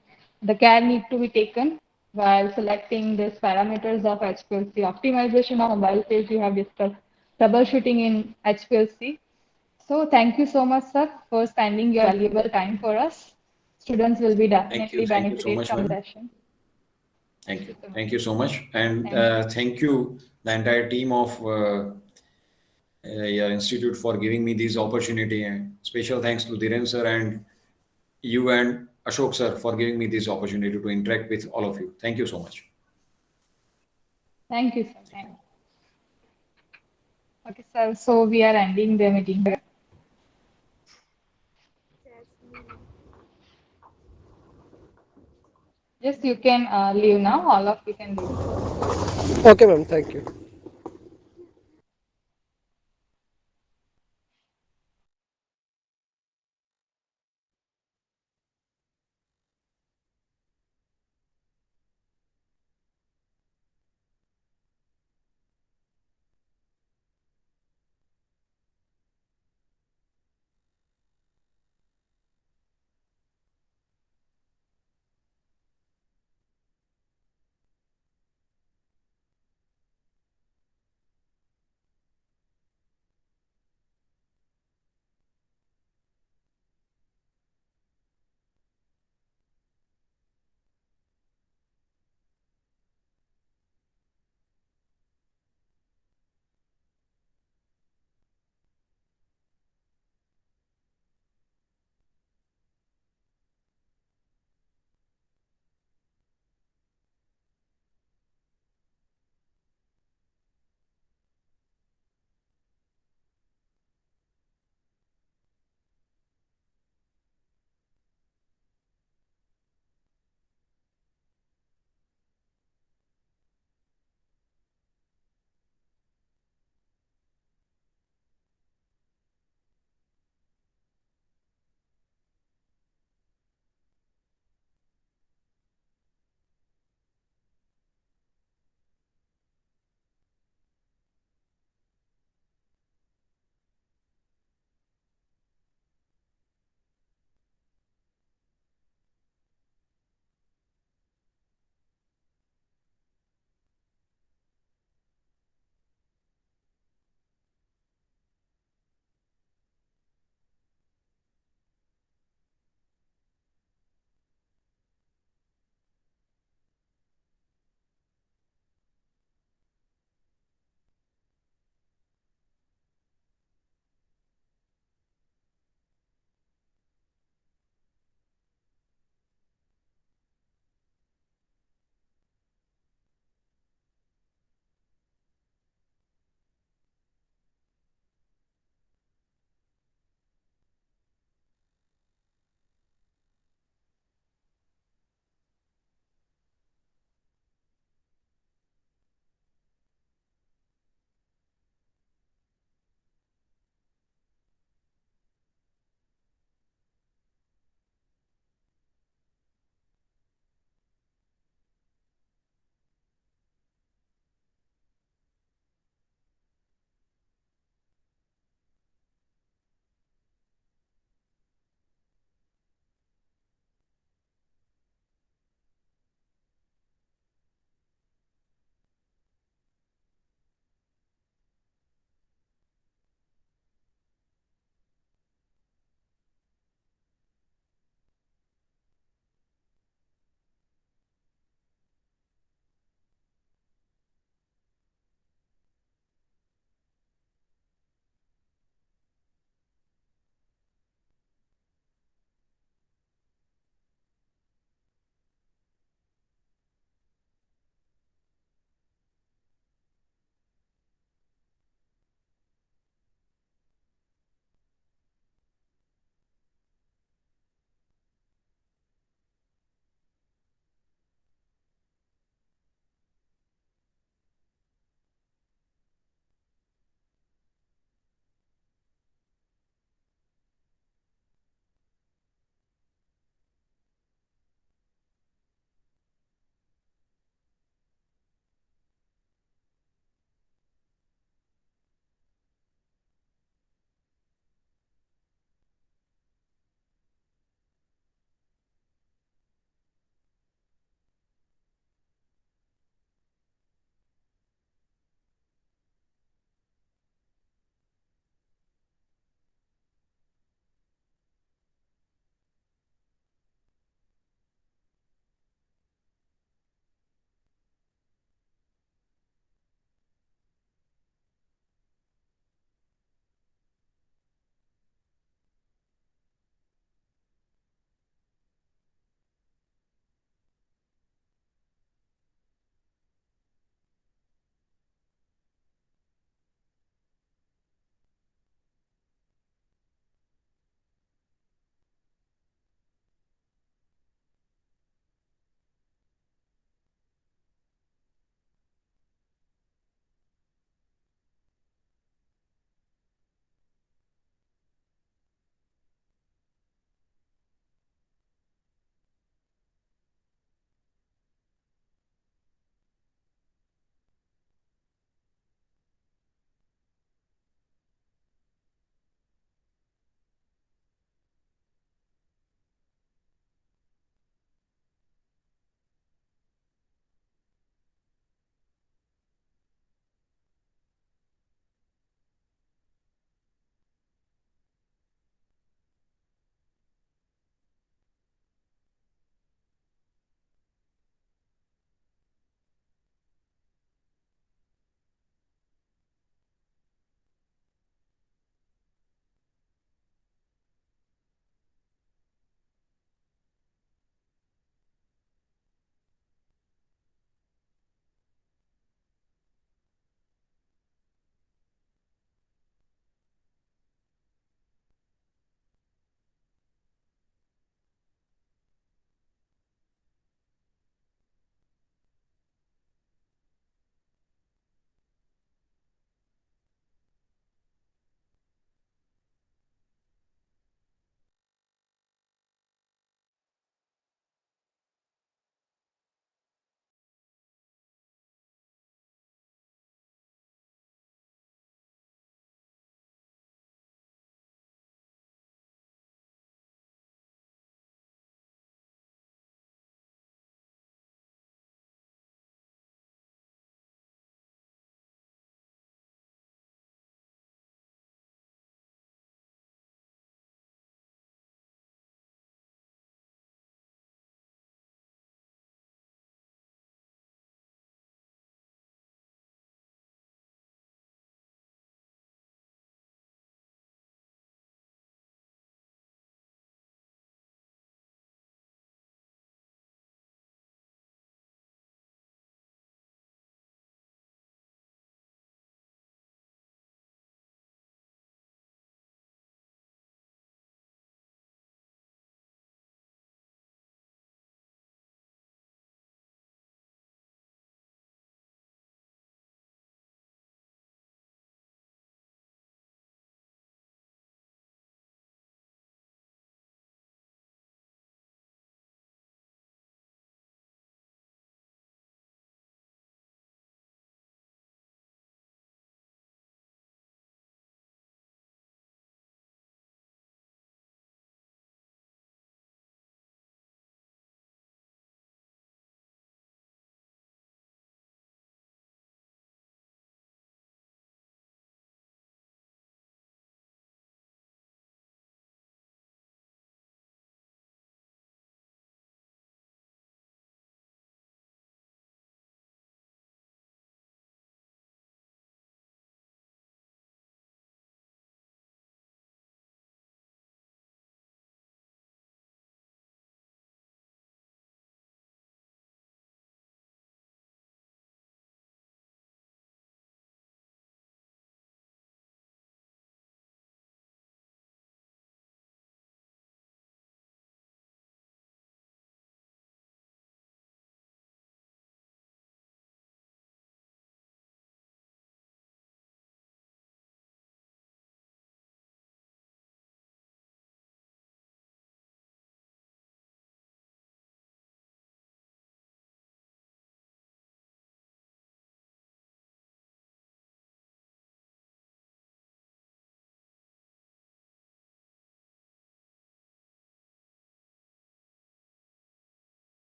the care need to be taken while selecting these parameters of HPLC, optimization of mobile phase you have discussed, troubleshooting in HPLC. So thank you so much, sir, for spending your valuable time for us. Students will be definitely Thank you so benefited much, from the madam. session. Thank you so much. And thank you, the entire team of your institute, for giving me this opportunity. And special thanks to Dhiren sir and you and Ashok sir for giving me this opportunity to interact with all of you. Thank you so much. Thank you, sir. Thank you. Okay, sir. So we are ending the meeting here. Yes, you can leave now. All of you can leave. Okay, ma'am. Thank you.